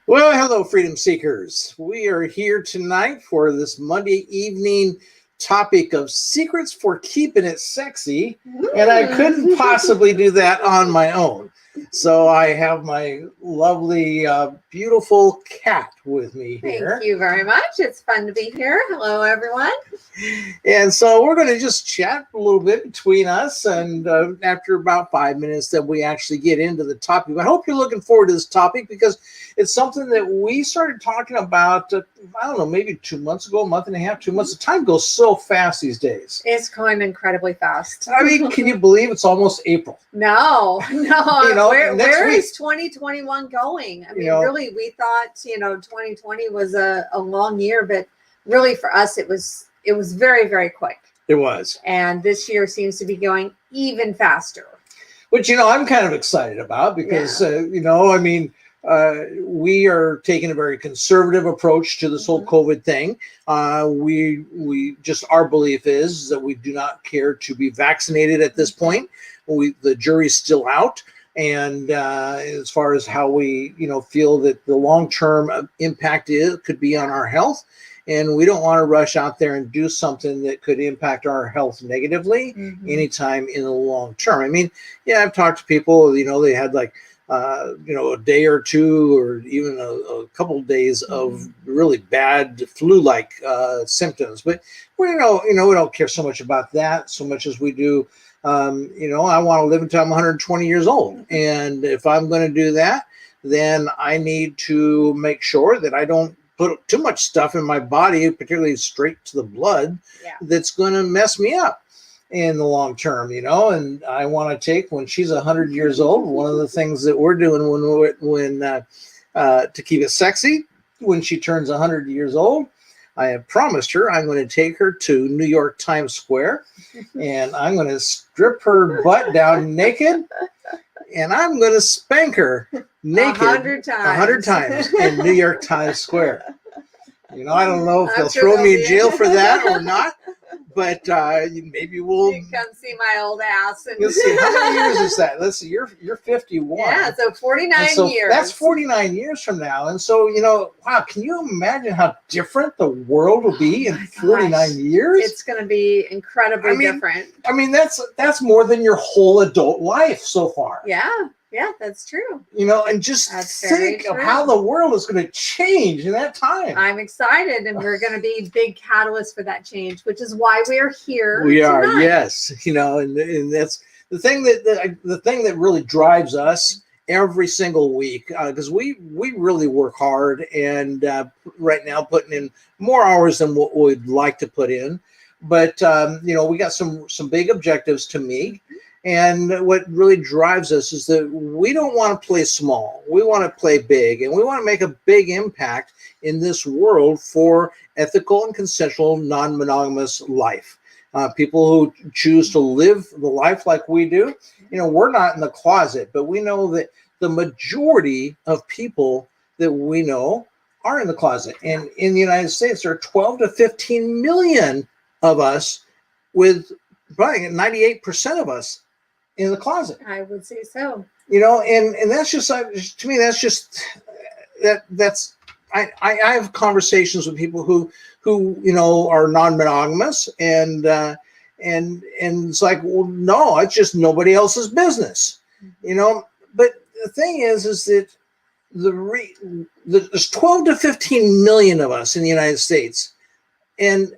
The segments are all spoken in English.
Well, hello, freedom seekers. We are here tonight for this Monday evening topic of secrets for keeping it sexy. And I couldn't possibly do that on my own. So I have my lovely, beautiful cat with me here. Thank you very much. It's fun to be here. Hello, everyone. And so we're going to just chat a little bit between us. And after about 5 minutes, then we actually get into the topic. I hope you're looking forward to this topic because it's something that we started talking about, I don't know, maybe 2 months ago, a month and a half, 2 months. The time goes so fast these days. It's going incredibly fast. I mean, can you believe it's almost April? No. You know, where is 2021 going? I mean, really, we thought, 2020 was a long year, but really for us, it was very, very quick. It was. And this year seems to be going even faster. Which, I'm kind of excited about because, we are taking a very conservative approach to this whole COVID thing. We just, our belief is that we do not care to be vaccinated at this point. The jury's still out. And as far as how we, feel that the long-term impact could be on our health. And we don't want to rush out there and do something that could impact our health negatively anytime in the long term. I mean, I've talked to people, they had like, a day or two or even a couple of days of really bad flu-like symptoms. But we don't care so much about that so much as we do. I want to live until I'm 120 years old. And if I'm going to do that, then I need to make sure that I don't put too much stuff in my body, particularly straight to the blood, that's going to mess me up in the long term, and I want to take, when she's 100 years old, one of the things that we're doing when to keep it sexy, when she turns 100 years old, I have promised her I'm going to take her to New York Times Square and I'm going to strip her butt down naked and I'm going to spank her naked 100 times in New York Times Square. I don't know if they'll throw me in jail for that or not, but maybe we'll come see my old ass. And let's see, how many years is that? Let's see, you're 51. Yeah, so 49 years. That's 49 years from now. And so, wow, can you imagine how different the world will be in 49 years? It's going to be incredibly different. I mean, that's more than your whole adult life so far. Yeah, that's true. And just think of how the world is going to change in that time. I'm excited, and we're going to be big catalysts for that change, which is why we're here. We tonight. Are, yes. And that's the thing that really drives us every single week, because we really work hard and right now putting in more hours than what we'd like to put in. But, we got some big objectives to meet. And what really drives us is that we don't want to play small. We want to play big, and we want to make a big impact in this world for ethical and consensual non-monogamous life. People who choose to live the life like we do, we're not in the closet, but we know that the majority of people that we know are in the closet. And in the United States, there are 12 to 15 million of us, with probably 98% of us in the closet. I would say so. And that's just, to me, that's just, that's, I have conversations with people who are non-monogamous and it's like, well, no, it's just nobody else's business, but the thing is that there's 12 to 15 million of us in the United States. And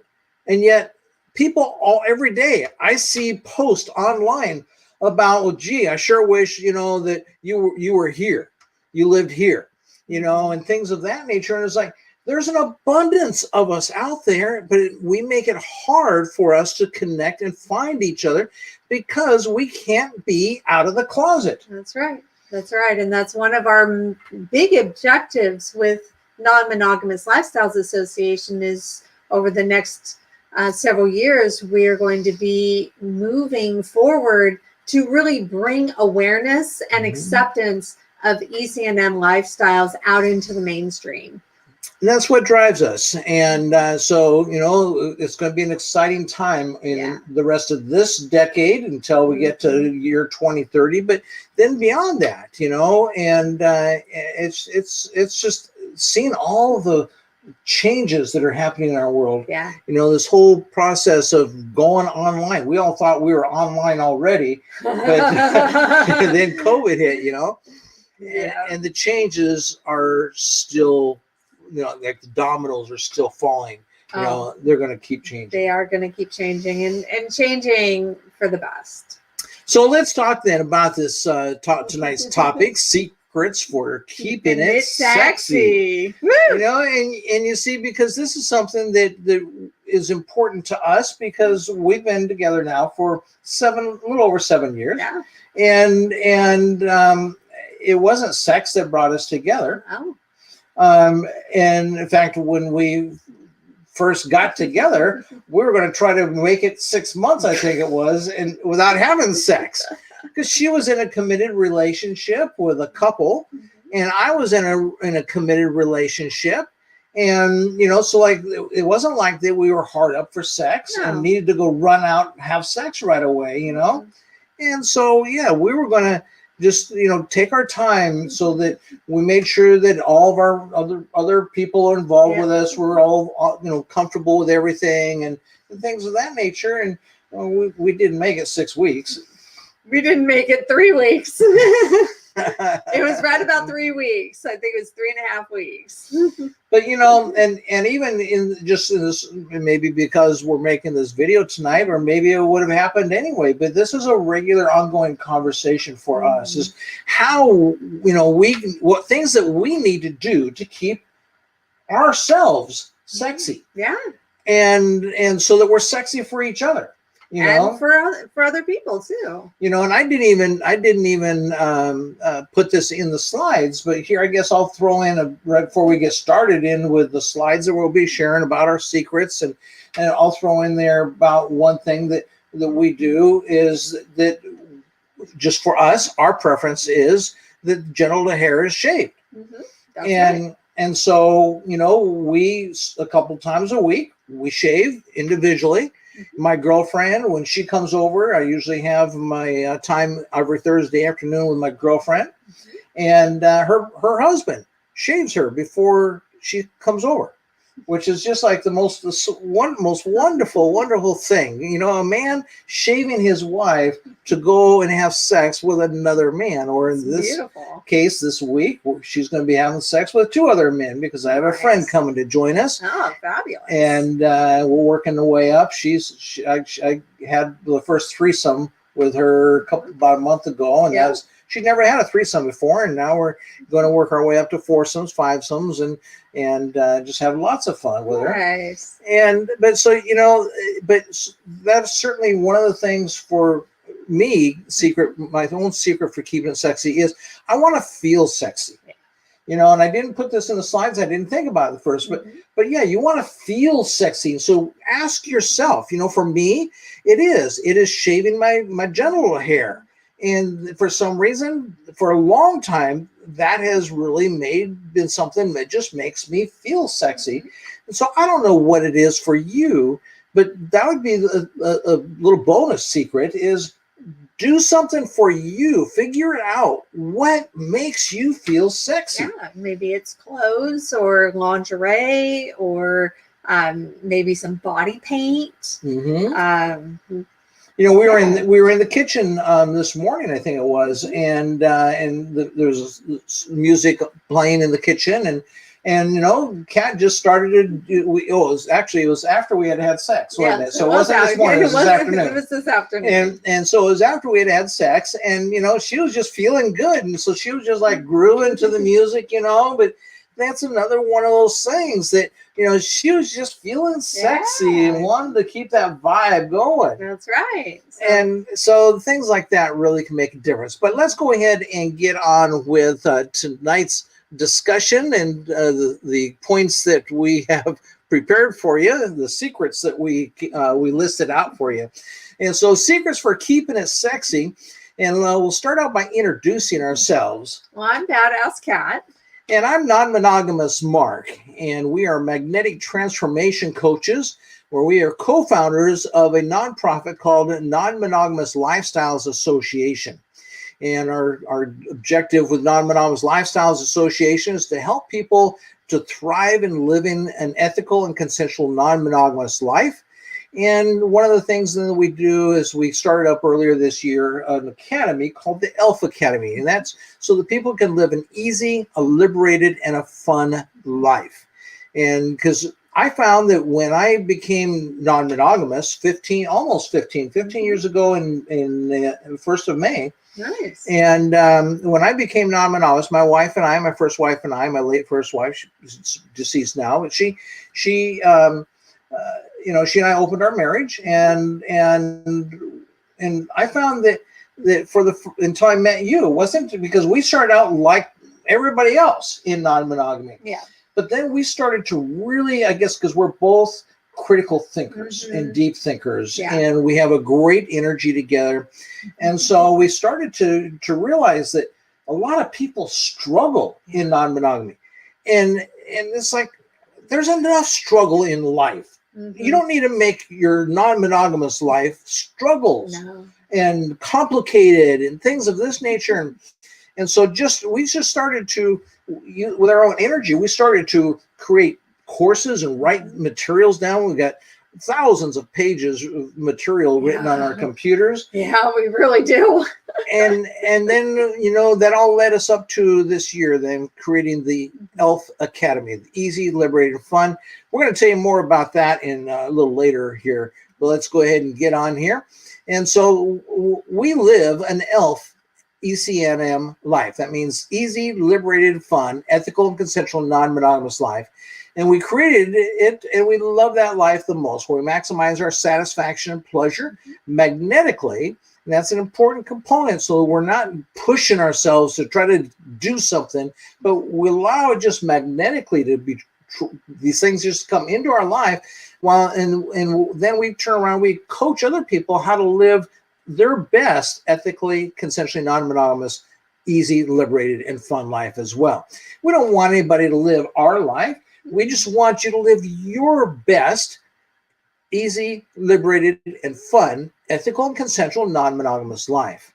yet people every day I see posts online about, well, gee, I sure wish, that you were here, you lived here, and things of that nature. And it's like, there's an abundance of us out there, but we make it hard for us to connect and find each other because we can't be out of the closet. That's right. And that's one of our big objectives with Non-Monogamous Lifestyles Association is over the next several years, we are going to be moving forward to really bring awareness and acceptance of ECNM lifestyles out into the mainstream. And that's what drives us. And so, it's going to be an exciting time in the rest of this decade until we get to year 2030. But then beyond that, and it's just seen all the changes that are happening in our world. Yeah. This whole process of going online. We all thought we were online already, but then COVID hit, Yeah. and the changes are still, like the dominoes are still falling. They're going to keep changing. They are going to keep changing and changing for the best. So let's talk then about this tonight's topic: secrets for keeping it sexy. Woo! And you see, because this is something that is important to us, because we've been together now for a little over 7 years. Yeah. And it wasn't sex that brought us together. Oh. And in fact, when we first got together, we were going to try to make it 6 months, I think it was, and without having sex, because she was in a committed relationship with a couple, and I was in a committed relationship, and so like it wasn't like that we were hard up for sex and needed to go run out and have sex right away, and so we were going to just take our time, so that we made sure that all of our other people involved with us were all comfortable with everything and things of that nature. And we didn't make it 6 weeks. We didn't make it 3 weeks. It was right about 3 weeks. I think it was 3.5 weeks. But and even in this, maybe because we're making this video tonight, or maybe it would have happened anyway, but this is a regular ongoing conversation for us, is how what things that we need to do to keep ourselves sexy. Yeah. And so that we're sexy for each other. And for other people too. And I didn't even put this in the slides, but here I guess I'll throw in right before we get started in with the slides that we'll be sharing about our secrets, and I'll throw in there about one thing that we do is that just for us, our preference is that genital hair is shaved. And so we a couple times a week we shave individually. My girlfriend, when she comes over, I usually have my time every Thursday afternoon with my girlfriend, and her husband shaves her before she comes over, which is just like the most wonderful thing. A man shaving his wife to go and have sex with another man, or in this case, this week, she's going to be having sex with 2 other men, because I have a friend coming to join us. Oh, fabulous. And we're working the way up. I had the first threesome with her about a month ago, and she'd never had a threesome before, and now we're going to work our way up to foursomes, fivesomes, and just have lots of fun with her. Nice. But that's certainly one of the things for me. My own secret for keeping it sexy is I want to feel sexy. And I didn't put this in the slides. I didn't think about it at first, but you want to feel sexy. So ask yourself. For me, it is shaving my genital hair. And for some reason, for a long time, that has really been something that just makes me feel sexy. And so I don't know what it is for you, but that would be a little bonus secret, is do something for you. Figure it out. What makes you feel sexy? Yeah, maybe it's clothes or lingerie, or maybe some body paint. We were in the kitchen this morning, I think it was, and there was music playing in the kitchen, and Kat just started to it was after we had sex, wasn't it? So it wasn't this morning, it was this afternoon. It was this afternoon. And so it was after we had sex, and she was just feeling good, and so she was just like grooving to the music, but that's another one of those things that she was just feeling sexy and wanted to keep that vibe going. That's right. And so things like that really can make a difference. But let's go ahead and get on with tonight's discussion and the points that we have prepared for you, the secrets that we listed out for you. And so secrets for keeping it sexy. And we'll start out by introducing ourselves. Well, I'm Badass Kat. And I'm Non-Monogamous Mark, and we are magnetic transformation coaches, where we are co-founders of a nonprofit called Non-Monogamous Lifestyles Association. And our objective with Non-Monogamous Lifestyles Association is to help people to thrive and live in an ethical and consensual non-monogamous life. And one of the things that we do is we started up earlier this year an academy called the ELF Academy. And that's so that people can live an easy, a liberated, and a fun life. And because I found that when I became non-monogamous 15 years ago in the 1st of May. Nice. And when I became non-monogamous, my first wife and I, my late first wife, she's deceased now, but she and I opened our marriage, and I found that until I met you, it wasn't because we started out like everybody else in non-monogamy. Yeah. But then we started to really, I guess, because we're both critical thinkers and deep thinkers, and we have a great energy together. And so we started to realize that a lot of people struggle in non-monogamy. And it's like, there's enough struggle in life. You don't need to make your non-monogamous life struggles and complicated and things of this nature. And so we just started to, with our own energy, we started to create courses and write materials down. We've got thousands of pages of material written on our computers. Yeah, we really do. and then, that all led us up to this year, then creating the ELF Academy, the Easy, Liberated, Fun. We're going to tell you more about that in a little later here, but let's go ahead and get on here. And so we live an ELF ECNM life. That means easy, liberated, fun, ethical, and consensual non-monogamous life. And we created it, and we love that life the most, where we maximize our satisfaction and pleasure magnetically. And that's an important component. So we're not pushing ourselves to try to do something, but we allow it just magnetically to be these things just come into our life. And then we turn around, we coach other people how to live their best ethically, consensually non-monogamous, easy, liberated, and fun life as well. We don't want anybody to live our life. We just want you to live your best, easy, liberated, and fun, ethical and consensual non-monogamous life.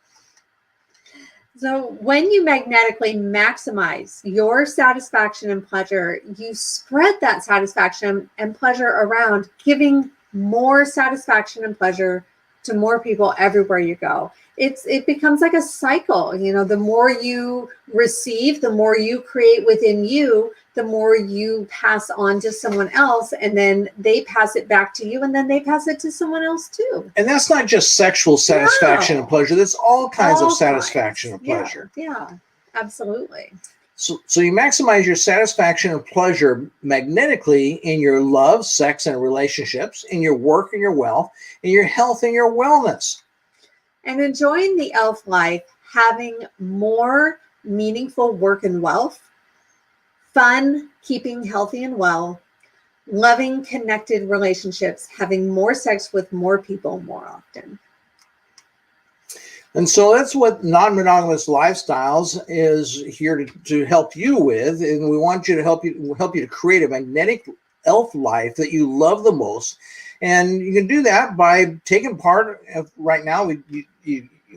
So when you magnetically maximize your satisfaction and pleasure, you spread that satisfaction and pleasure around, giving more satisfaction and pleasure to more people everywhere you go. It becomes like a cycle. The more you receive, the more you create within you, the more you pass on to someone else, and then they pass it back to you, and then they pass it to someone else too. And that's not just sexual satisfaction and pleasure. That's all kinds of satisfaction and pleasure. Yeah, absolutely. So you maximize your satisfaction and pleasure magnetically in your love, sex, and relationships, in your work and your wealth, in your health and your wellness. And enjoying the ELF life, having more meaningful work and wealth, fun, keeping healthy and well, loving, connected relationships, having more sex with more people more often. And so that's what non-monogamous lifestyles is here to help you with. And we want you to help you to create a magnetic ELF life that you love the most. And you can do that by taking part of, right now,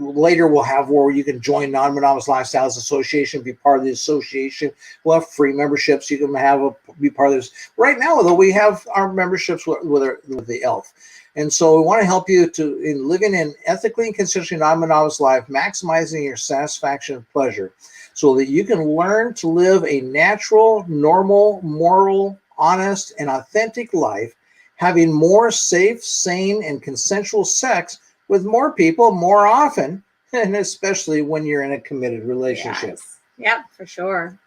later we'll have where you can join Non-Monogamous Lifestyles Association, be part of the association. We'll have free memberships. You can be part of this. Right now, though, we have our memberships with the ELF. And so we want to help you in living an ethically and consensually non-monogamous life, maximizing your satisfaction and pleasure, so that you can learn to live a natural, normal, moral, honest, and authentic life, having more safe, sane, and consensual sex with more people more often, and especially when you're in a committed relationship. Yes. Yep, for sure.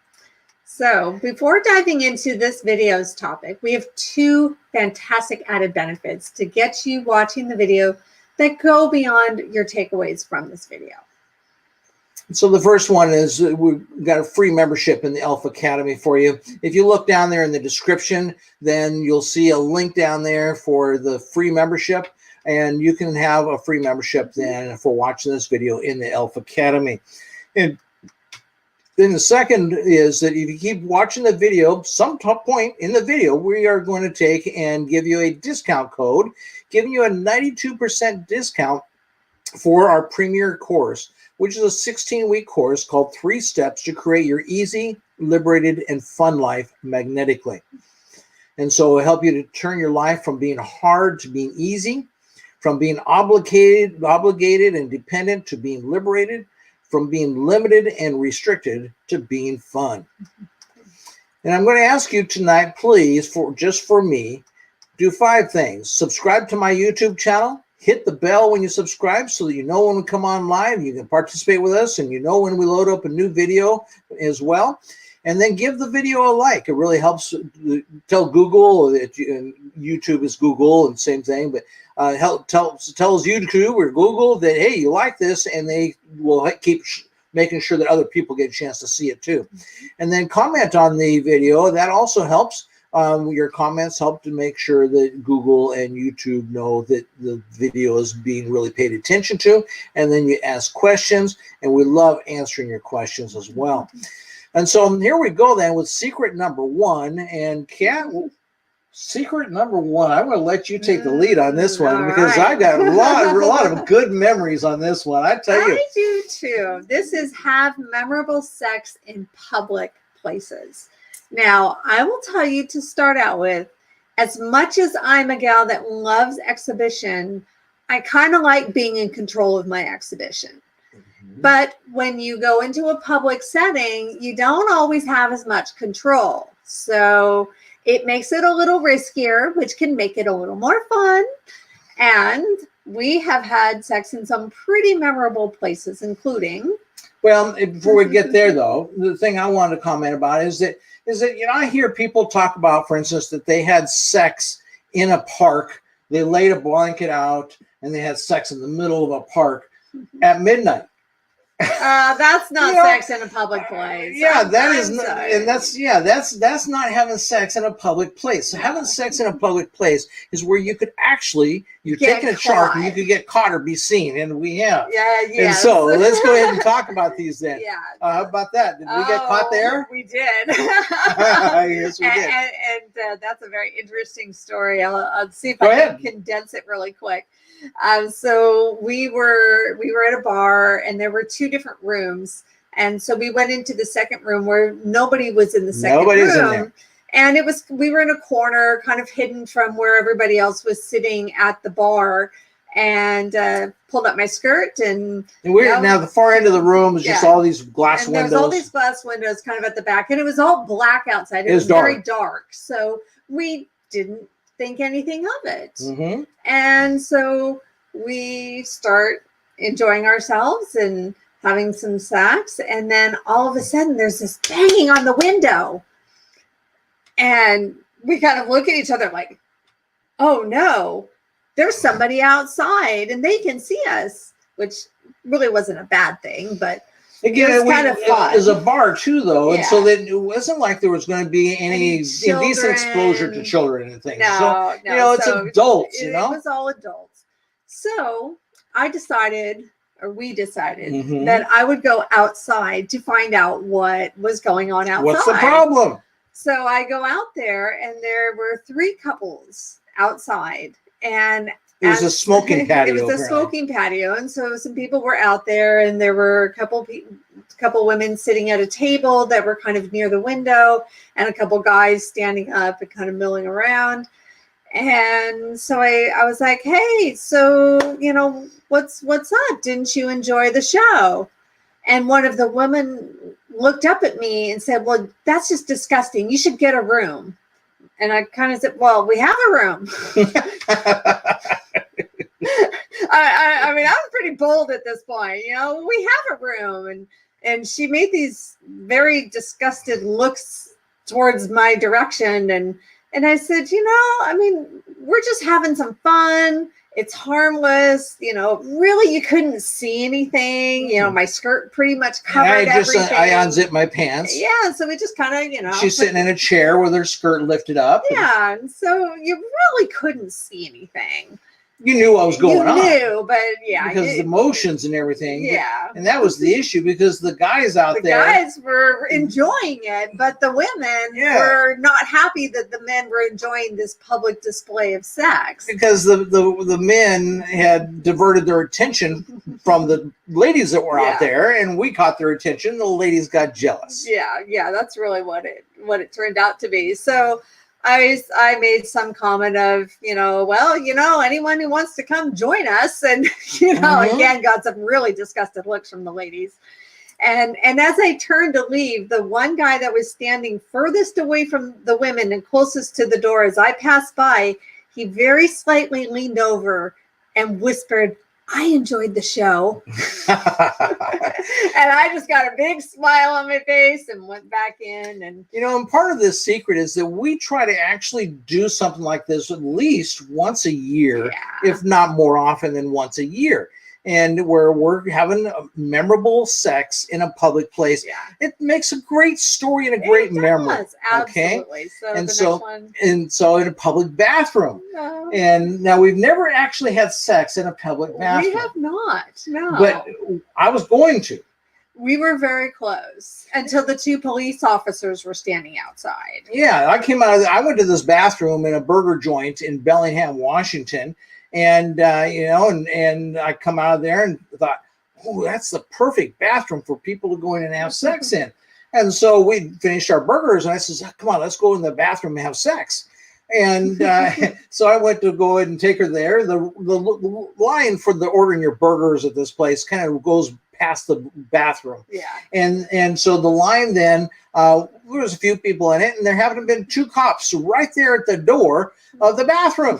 So before diving into this video's topic, we have two fantastic added benefits to get you watching the video that go beyond your takeaways from this video. So the first one is we've got a free membership in the ELF Academy for you. If you look down there in the description, then you'll see a link down there for the free membership, and you can have a free membership then for watching this video in the ELF Academy. And then the second is that if you keep watching the video, some point in the video, we are going to take and give you a discount code, giving you a 92% discount for our premier course, which is a 16-week course called 3 Steps to Create Your Easy, liberated, and fun life magnetically. And so it'll help you to turn your life from being hard to being easy, from being obligated and dependent to being liberated, from being limited and restricted to being fun. And I'm going to ask you tonight, please, just for me, do 5 things. Subscribe to my YouTube channel. Hit the bell when you subscribe so that you know when we come on live. You can participate with us, and you know when we load up a new video as well. And then give the video a like. It really helps. Tell Google that YouTube is Google, and same thing. But tells YouTube or Google that, hey, you like this, and they will keep making sure that other people get a chance to see it too. And then comment on the video. That also helps. Your comments help to make sure that Google and YouTube know that the video is being really paid attention to. And then you ask questions, and we love answering your questions as well. And so here we go then with secret number 1. And Kat, secret number 1, I'm going to let you take the lead on this one, because I got a lot of good memories on this one. I tell you. I do too. This is have memorable sex in public places. Now, I will tell you to start out with, as much as I'm a gal that loves exhibition, I kind of like being in control of my exhibition. But when you go into a public setting, you don't always have as much control. So it makes it a little riskier, which can make it a little more fun. And we have had sex in some pretty memorable places, including... Well, before we get there, though, the thing I wanted to comment about is that I hear people talk about, for instance, that they had sex in a park. They laid a blanket out and they had sex in the middle of a park at midnight. That's not sex in a public place. Yeah, that is not, and that's not having sex in a public place. So having sex in a public place is where you could actually, you're taking a shark and you could get caught or be seen, and we have. Yeah. And so let's go ahead and talk about these then. Yeah. How about that? Did we get caught there? We did. Yes, we did. And that's a very interesting story. I'll see if Go I ahead. can condense it really quick. So we were at a bar, and there were 2 different rooms. And so we went into the second room where nobody was in the second Nobody's room. in there. And we were in a corner, kind of hidden from where everybody else was sitting at the bar, and pulled up my skirt. And Now the far end of the room is just all these glass windows. There's all these glass windows kind of at the back, and it was all black outside. It was very dark. So we didn't think anything of it. Mm-hmm. And so we start enjoying ourselves and having some sex. And then all of a sudden there's this banging on the window. And we kind of look at each other like, oh no, there's somebody outside and they can see us, which really wasn't a bad thing, but again, it was kind of fun. It was a bar too, though, and so Yeah. that it wasn't like there was going to be any indecent exposure to children and things. No, so, it's adults, It was all adults. So we decided Mhm. that I would go outside to find out what was going on outside. What's the problem? So I go out there, and there were 3 couples outside, and It was a smoking patio. It was a smoking patio, and so some people were out there, and there were a couple women sitting at a table that were kind of near the window, and a couple guys standing up and kind of milling around. And so I was like, hey, so what's up? Didn't you enjoy the show? And one of the women looked up at me and said, well, that's just disgusting. You should get a room. And I kind of said, well, we have a room. I mean, I'm pretty bold at this point. We have a room. And she made these very disgusted looks towards my direction. And I said, I mean, we're just having some fun. It's harmless. Really, you couldn't see anything. My skirt pretty much covered everything. I unzipped my pants. Yeah, so we just kind of, She's sitting in a chair with her skirt lifted up. Yeah, and so you really couldn't see anything. you knew what was going on. You knew, but yeah. Because the emotions and everything. Yeah. And that was the issue, because the guys out the there. guys were enjoying it, but the women were not happy that the men were enjoying this public display of sex. Because the men had diverted their attention from the ladies that were out there, and we caught their attention. The ladies got jealous. Yeah, that's really what it turned out to be. So I made some comment of, anyone who wants to come join us, and again got some really disgusted looks from the ladies. And as I turned to leave, the one guy that was standing furthest away from the women and closest to the door, as I passed by, he very slightly leaned over and whispered, "I enjoyed the show." And I just got a big smile on my face and went back in. And and part of this secret is that we try to actually do something like this at least once a year, if not more often than once a year. And where we're having memorable sex in a public place. It makes a great story and a great memory. Absolutely. Okay? So in a public bathroom. No. And now we've never actually had sex in a public bathroom. We have not. No. But I was going to. We were very close until the two police officers were standing outside. Yeah, I went to this bathroom in a burger joint in Bellingham, Washington. And and I come out of there and thought, oh, that's the perfect bathroom for people to go in and have sex in. And so we finished our burgers, and I says, come on, let's go in the bathroom and have sex. And so I went to go ahead and take her there. The line for the ordering your burgers at this place kind of goes past the bathroom. Yeah. And so the line then, there was a few people in it, and there happened to have been two cops right there at the door of the bathroom.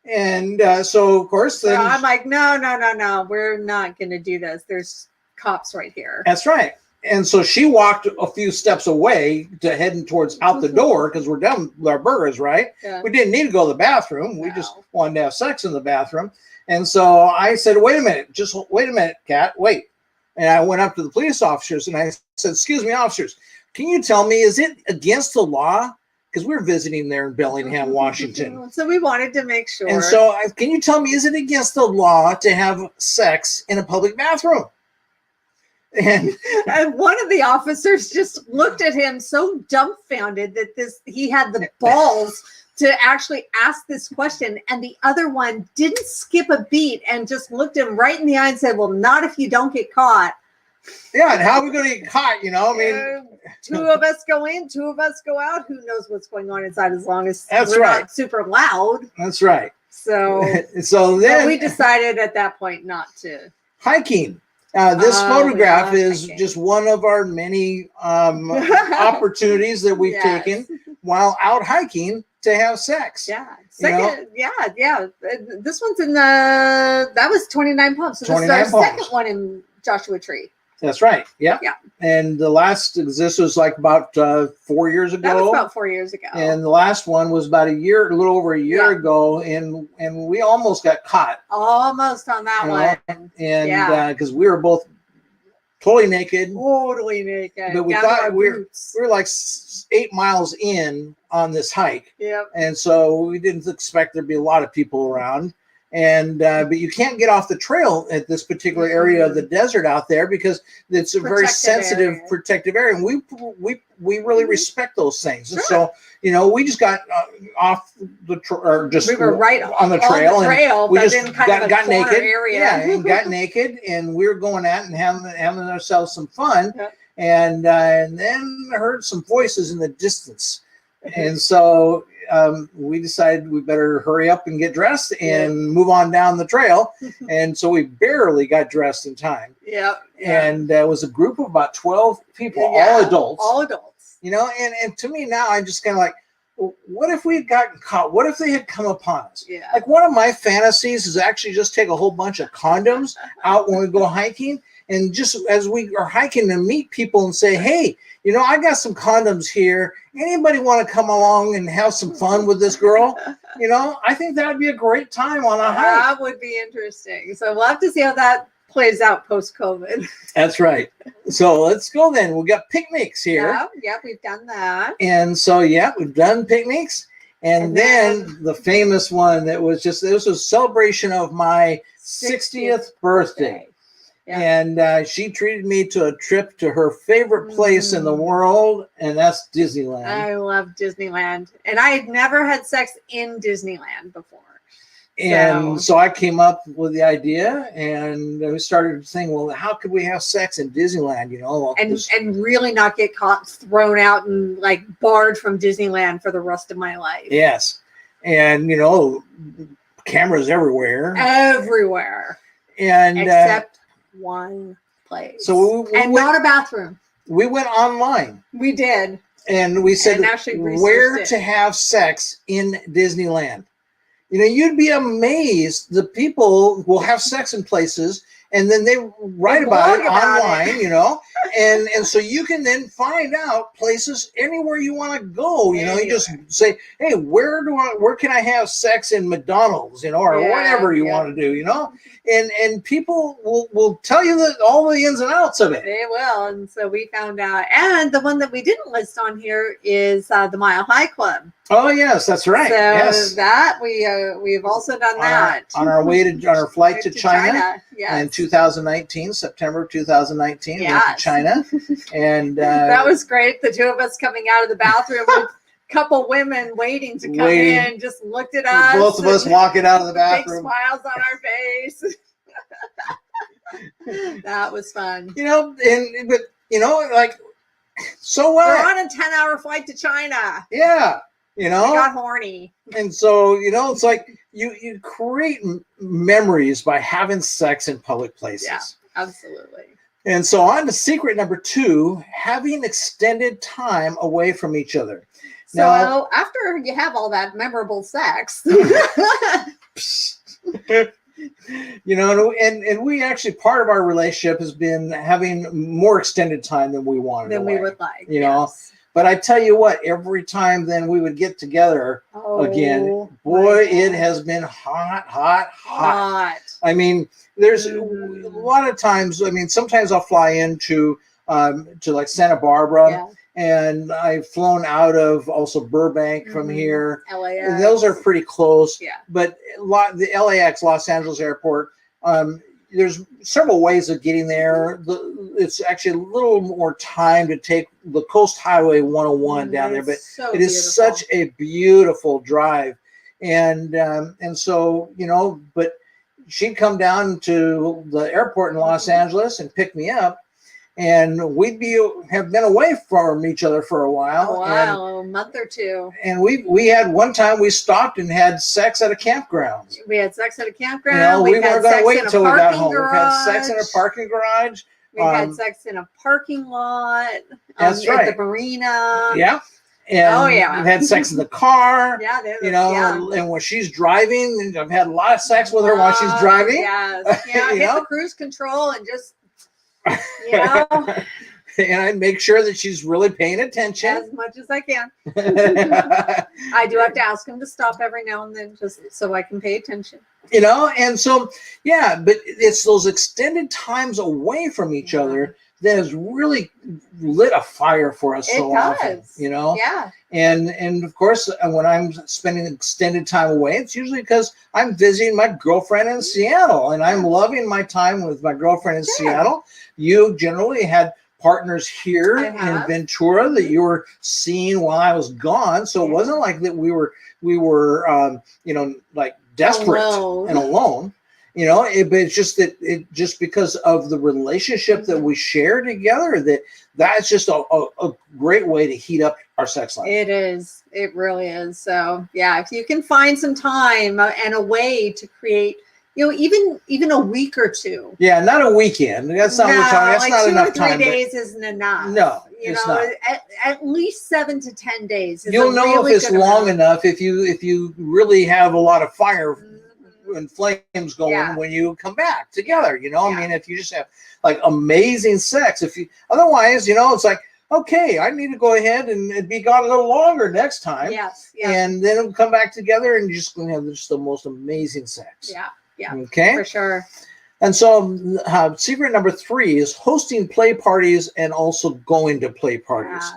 And so, of course, then I'm like, no, we're not going to do this. There's cops right here. That's right. And so she walked a few steps away to heading towards out the door, because we're done with our burgers, right? Yeah. We didn't need to go to the bathroom. We just wanted to have sex in the bathroom. And so I said, wait a minute, Kat, wait. And I went up to the police officers and I said, excuse me, officers, can you tell me, is it against the law? Because we were visiting there in Bellingham, Washington. So we wanted to make sure. And so can you tell me, is it against the law to have sex in a public bathroom? And one of the officers just looked at him so dumbfounded that he had the balls to actually ask this question. And the other one didn't skip a beat and just looked him right in the eye and said, well, not if you don't get caught. Yeah, and how are we going to get caught? I mean, two of us go in, two of us go out. Who knows what's going on inside, as long as we're not super loud. That's right. So then we decided at that point not to. Hiking. This photograph is just one of our many opportunities that we've taken while out hiking to have sex. Yeah. Second, yeah. This one's in that was 29 Palms. So this is our second one in Joshua Tree. That's right. Yeah. And this was like about 4 years ago. That was about 4 years ago. And the last one was about a little over a year ago, and we almost got caught. Almost on that one. And because we were both totally naked. Totally naked. But we thought we were like 8 miles in on this hike. Yep. And so we didn't expect there'd be a lot of people around. And but you can't get off the trail at this particular area of the desert out there, because it's a very sensitive, protective area, and we really respect those things. And so we just got off the we were right on the trail, and we just got naked, and got naked, and we were going out and having ourselves some fun, and then I heard some voices in the distance, and so. We decided we better hurry up and get dressed and move on down the trail. And so we barely got dressed in time. And it was a group of about 12 people, all adults. And to me now, I'm just kind of like, well, what if we had gotten caught? What if they had come upon us? Like, one of my fantasies is actually just take a whole bunch of condoms out when we go hiking. And just as we are hiking, to meet people and say, hey, I got some condoms here. Anybody want to come along and have some fun with this girl? I think that would be a great time on a hike. That would be interesting. So we'll have to see how that plays out post-COVID. That's right. So let's go then. We've got picnics here. Yeah, we've done that. And so, we've done picnics. And then the famous one that was just, this was a celebration of my 60th birthday. Yeah. And she treated me to a trip to her favorite place in the world, and that's Disneyland. I love Disneyland. And I had never had sex in Disneyland before. And so I came up with the idea, and we started thinking, well, how could we have sex in Disneyland? You know, and really not get caught, thrown out, and like barred from Disneyland for the rest of my life. Yes, and you know, cameras everywhere, and except one place. So not a bathroom. We went online. We did, and we said where to have sex in Disneyland. You know, you'd be amazed. The people will have sex in places, and then they write about it online, you know, and so you can then find out places anywhere you want to go. You know, you just say, hey, where can I have sex in McDonald's, you know, or whatever you want to do, you know, and people will tell you all the ins and outs of it. They will, and so we found out. And the one that we didn't list on here is the Mile High Club. Oh yes, that's right. So yes. that we've also done that on our way to on our flight to China. Yes. In 2019, September 2019, we went to China, and that was great. The two of us coming out of the bathroom with a couple women waiting to come in, just looked at us. Both of us walking out of the bathroom, big smiles on our face. That was fun. You know, but you know, like, so what? We're on a 10-hour flight to China. Yeah. You know, we got horny. And so, you know, it's like you create memories by having sex in public places. Yeah, absolutely. And so on to secret number 2, having extended time away from each other. So now, after you have all that memorable sex, you know, and we actually, part of our relationship has been having more extended time than we wanted. Than we would like. You know. But I tell you what, every time then we would get together again, boy, it has been hot. I mean, there's a lot of times, I mean, sometimes I'll fly into to like Santa Barbara, and I've flown out of also Burbank from here. LAX. Those are pretty close. Yeah. But the LAX, Los Angeles Airport, there's several ways of getting there. It's actually a little more time to take the Coast Highway 101 down there, but it is such a beautiful drive. And so, you know, but she'd come down to the airport in Los Angeles and pick me up, and we'd have been away from each other for a while. A month or two. And we had one time we stopped and had sex at a campground. We had sex at a campground. You know, we weren't going to wait until we got home. Garage. We've had sex in a parking garage. We had sex in a parking lot. That's right. At the marina. Yeah. And we've had sex in the car. You know, and when she's driving, I've had a lot of sex with her while she's driving. Yes. Yeah. Hit the cruise control and just, you know. And I make sure that she's really paying attention as much as I can. I do have to ask him to stop every now and then just so I can pay attention. You know, and so, yeah, but it's those extended times away from each other that has really lit a fire for us so often, you know? Yeah. And of course, when I'm spending extended time away, it's usually because I'm visiting my girlfriend in Seattle, and I'm loving my time with my girlfriend in Seattle. You generally had partners here in Ventura that you were seeing while I was gone. So it wasn't like that we were you know, like desperate and alone. You know, but it's just that just because of the relationship that we share together, that's just a great way to heat up our sex life. It is. It really is. So yeah, if you can find some time and a way to create, you know, even a week or two. Yeah, not a weekend. That's not much time. That's like not enough 2 or 3 time. days isn't enough. No, it's not. At least 7 to 10 days. You'll know if it's long enough if you really have a lot of fire and flames going when you come back together. You know, I mean, if you just have like amazing sex, otherwise, you know, it's like, okay, I need to go ahead and be gone a little longer next time. Yes. And then we'll come back together and you're just going to have just the most amazing sex. Yeah. Yeah. Okay. For sure. And so secret number 3 is hosting play parties and also going to play parties.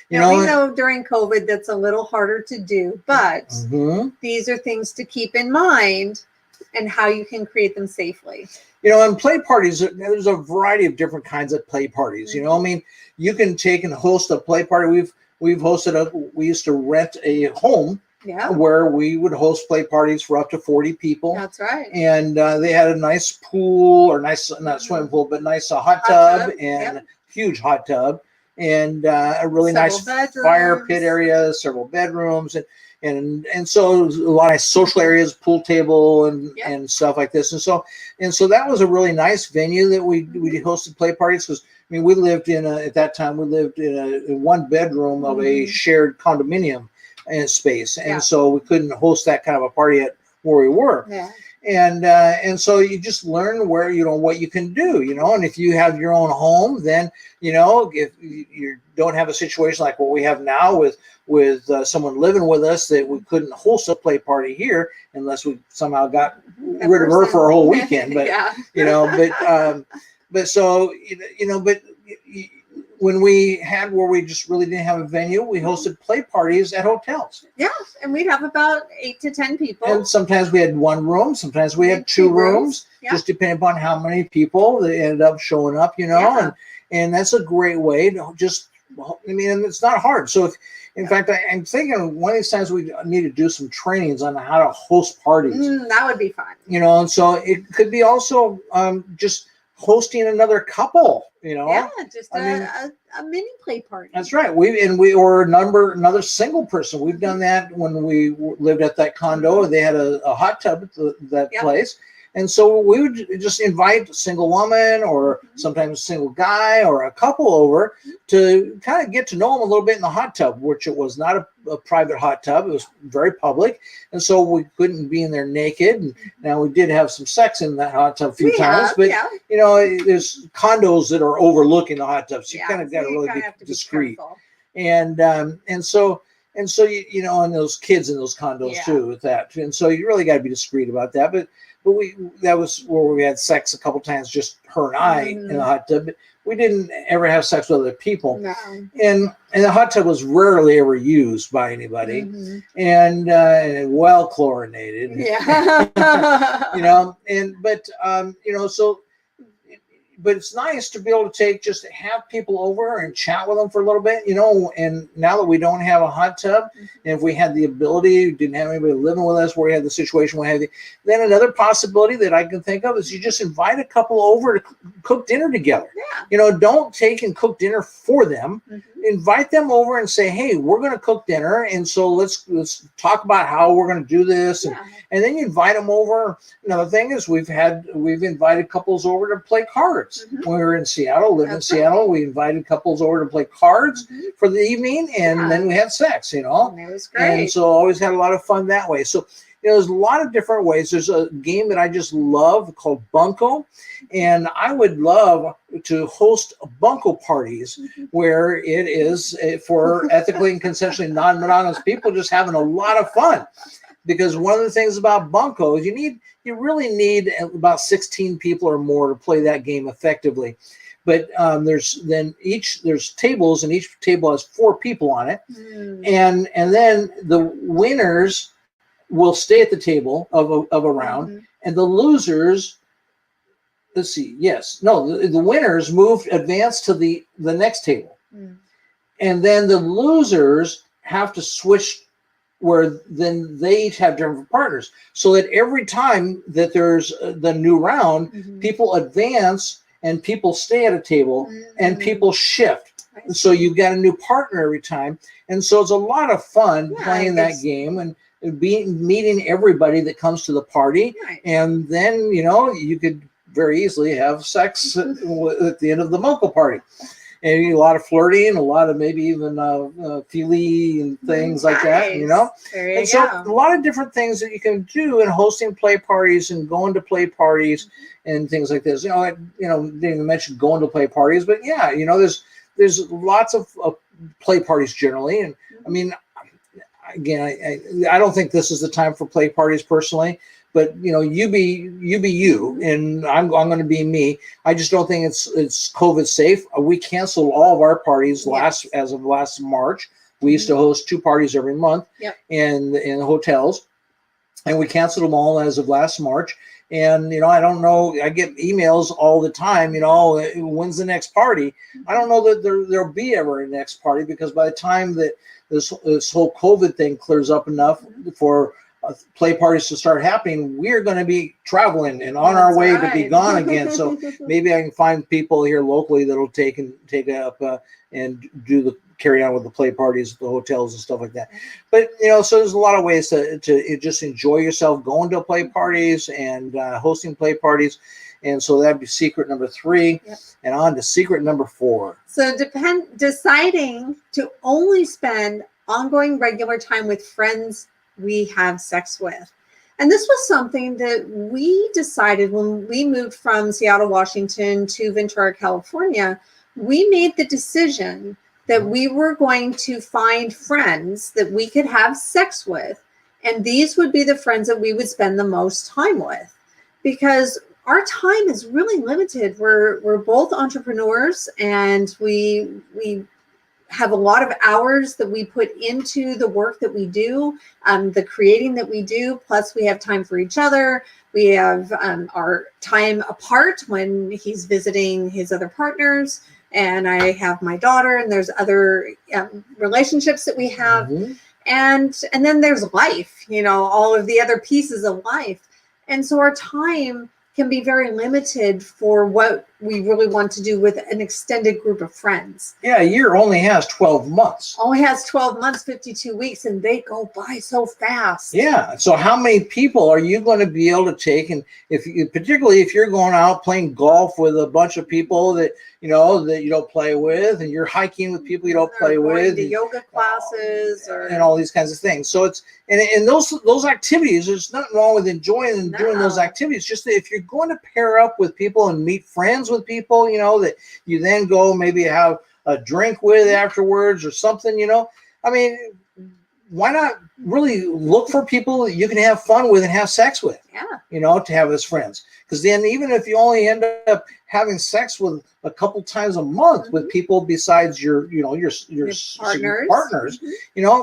You Now, know, we know during COVID that's a little harder to do, but mhm. these are things to keep in mind and how you can create them safely. You know, and play parties, there's a variety of different kinds of play parties. You know, I mean, you can take and host a play party. We've hosted we used to rent a home where we would host play parties for up to 40 people. That's right. And they had a nice pool, or nice, not swimming pool, but nice hot tub and huge hot tub, and a really nice fire pit area, several bedrooms, and so a lot of social areas, pool table and stuff like this. And so that was a really nice venue that we hosted play parties, because I mean, we lived at that time we lived in a one bedroom of a shared condominium space, and so we couldn't host that kind of a party at where we were. And so you just learn where, you know, what you can do, you know. And if you have your own home, then, you know, if you don't have a situation like what we have now with someone living with us, that we couldn't host a play party here unless we somehow got rid of her for a whole weekend. But you know, but so, you know, but when we had where we just really didn't have a venue, we hosted play parties at hotels. Yeah, and we'd have about 8 to 10 people. And sometimes we had one room, sometimes we had two rooms, just depending upon how many people that ended up showing up, you know. And that's a great way to just, I mean, and it's not hard. So if, in fact, I'm thinking one of these times we need to do some trainings on how to host parties. That would be fun. You know, and so it could be also just hosting another couple, you know. Yeah, just a mini play party. That's right. Or another single person. We've done that when we lived at that condo. They had a hot tub at that place. And so we would just invite a single woman, or sometimes a single guy, or a couple over to kind of get to know them a little bit in the hot tub, which it was not a private hot tub. It was very public. And so we couldn't be in there naked. And now we did have some sex in that hot tub a few times, but you know, there's condos that are overlooking the hot tub. So you kind of got to really be discreet. And so you know, and those kids in those condos too with that. And so you really got to be discreet about that. But that was where we had sex a couple times, just her and I in the hot tub. But we didn't ever have sex with other people. No. And the hot tub was rarely ever used by anybody, and well chlorinated. Yeah. You know, but you know, so. But it's nice to be able to just have people over and chat with them for a little bit, you know. And now that we don't have a hot tub, and if we had the ability, didn't have anybody living with us, where we had the situation, then another possibility that I can think of is you just invite a couple over to cook dinner together. Yeah. You know, don't take and cook dinner for them. Invite them over and say, hey, we're going to cook dinner, and so let's talk about how we're going to do this, and then you invite them over. Another thing is we've invited couples over to play cards. When we were in Seattle, lived in Seattle, we invited couples over to play cards for the evening, and then we had sex, you know. And it was great. And so always had a lot of fun that way. So, you know, there's a lot of different ways. There's a game that I just love called Bunko, and I would love to host bunko parties where it is for ethically and consensually non-monogamous people just having a lot of fun. Because one of the things about bunko is you really need about 16 people or more to play that game effectively. But there's tables, and each table has 4 people on it, and then the winners will stay at the table of a round, and the losers. Let's see. Yes, no. The winners advance to the next table, and then the losers have to switch, where then they each have different partners, so that every time that there's the new round, people advance and people stay at a table and people shift. So you get a new partner every time. And so it's a lot of fun playing that game and meeting everybody that comes to the party. And then, you know, you could very easily have sex at the end of the Mocha party. And a lot of flirting, a lot of maybe even feely and things like that, you know. And so a lot of different things that you can do in hosting play parties and going to play parties and things like this. You know, didn't even mention going to play parties, but yeah, you know, there's lots of play parties generally. And I mean, again, I don't think this is the time for play parties personally. but you be you, and I'm going to be me. I just don't think it's COVID safe. We canceled all of our parties as of last March. We used to host 2 parties every month in hotels, and we canceled them all as of last March. And I don't know. I get emails all the time. When's the next party? I don't know that there'll be ever a next party, because by the time that this whole COVID thing clears up enough for play parties to start happening, we're going to be traveling and on our way to be gone again. So maybe I can find people here locally that'll take it up and carry on with the play parties at the hotels and stuff like that. But so there's a lot of ways to just enjoy yourself going to play parties and hosting play parties. And so that'd be secret number 3. And on to secret number 4. So deciding to only spend ongoing regular time with friends we have sex with. And this was something that we decided when we moved from Seattle, Washington to Ventura, California. We made the decision that we were going to find friends that we could have sex with. And these would be the friends that we would spend the most time with, because our time is really limited. We're both entrepreneurs, and we have a lot of hours that we put into the work that we do, the creating that we do. Plus we have time for each other. We have our time apart when he's visiting his other partners, and I have my daughter, and there's other relationships that we have. And then there's life, all of the other pieces of life. And so our time can be very limited for what we really want to do with an extended group of friends. Yeah, a year only has 12 months. Only has 12 months, 52 weeks, and they go by so fast. Yeah. So how many people are you going to be able to take? And particularly if you're going out playing golf with a bunch of people that you don't play with, and you're hiking with people you don't play with, to yoga classes and all these kinds of things. So it's and those activities, there's nothing wrong with enjoying and doing those activities. Just that if you're going to pair up with people and meet friends with people, that you then go maybe have a drink with afterwards or something, I mean, why not really look for people that you can have fun with and have sex with? To have as friends. Because then even if you only end up having sex with a couple times a month with people besides your partners,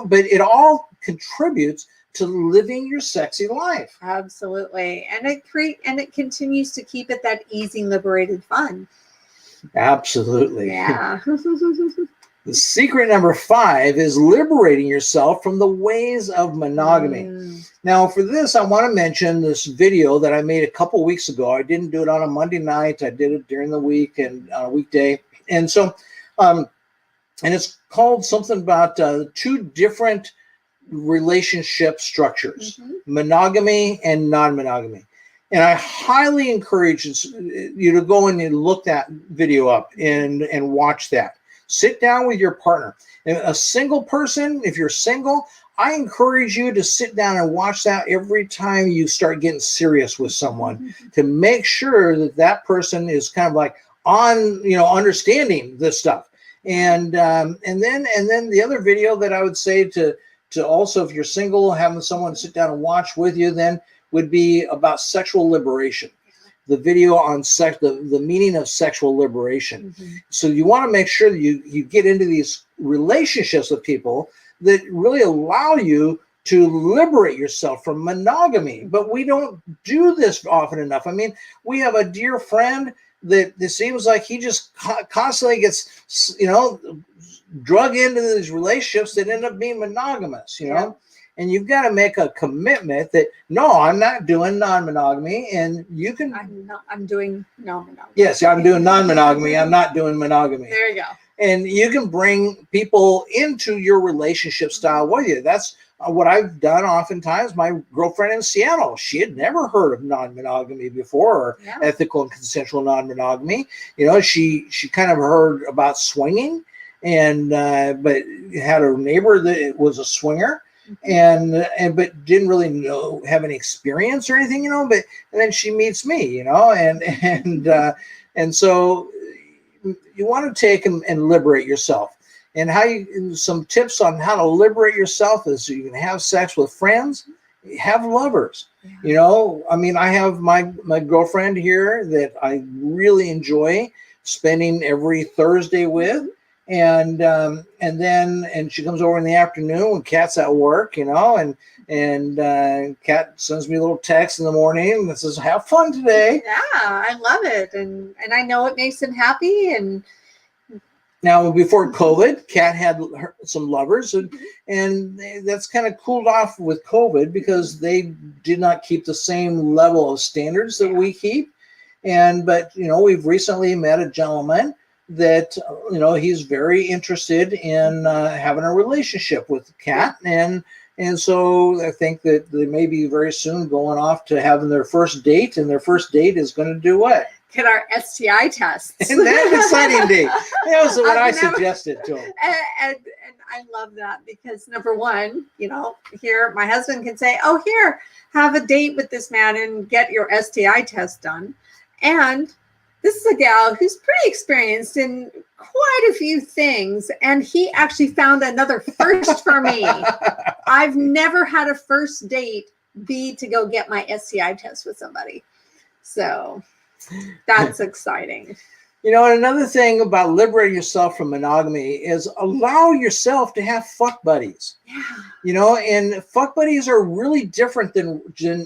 but it all contributes to living your sexy life. Absolutely. And it continues to keep it that easy, liberated fun. Absolutely. Yeah. The secret number 5 is liberating yourself from the ways of monogamy. Now, for this, I want to mention this video that I made a couple weeks ago. I didn't do it on a Monday night. I did it during the week and on a weekday. And so, and it's called something about 2 different relationship structures, monogamy and non-monogamy. And I highly encourage you to go in and look that video up and watch that. Sit down with your partner. And a single person, if you're single, I encourage you to sit down and watch that every time you start getting serious with someone, to make sure that person is kind of like on, understanding this stuff. And then the other video that I would say to also, if you're single, having someone sit down and watch with you, then would be about sexual liberation. The video on sex, the meaning of sexual liberation. So you want to make sure that you get into these relationships with people that really allow you to liberate yourself from monogamy. But we don't do this often enough. I mean, we have a dear friend that it seems like he just constantly gets, drug into these relationships that end up being monogamous, And you've got to make a commitment that, no, I'm not doing non-monogamy, and you can. I'm doing non-monogamy. Yes, I'm doing non-monogamy. I'm not doing monogamy. There you go. And you can bring people into your relationship style with you. That's what I've done oftentimes. My girlfriend in Seattle, she had never heard of non-monogamy before, or ethical and consensual non-monogamy. She kind of heard about swinging, and but had a neighbor that was a swinger. And but didn't really have any experience or anything, but and then she meets me, and so you want to take and liberate yourself. And some tips on how to liberate yourself is you can have sex with friends, have lovers. You know, I mean, I have my girlfriend here that I really enjoy spending every Thursday with, and she comes over in the afternoon when Kat's at work, you know, and Kat sends me a little text in the morning that says, "Have fun today." Yeah, I love it, and I know it makes him happy. And now, before COVID, Kat had some lovers, and that's kind of cooled off with COVID because they did not keep the same level of standards that we keep. But you know, we've recently met a gentleman that, you know, he's very interested in having a relationship with Kat, and so I think that they may be very soon going off to having their first date, and their first date is going to do what? Get our STI tests. And that exciting date. That was what I suggested to him. And I love that because number one, you know, here my husband can say, "Oh, here, have a date with this man and get your STI test done." And this is a gal who's pretty experienced in quite a few things, and he actually found another first for me. I've never had a first date be to go get my STI test with somebody. So that's exciting. You know, and another thing about liberating yourself from monogamy is allow yourself to have fuck buddies. Yeah. You know, and fuck buddies are really different than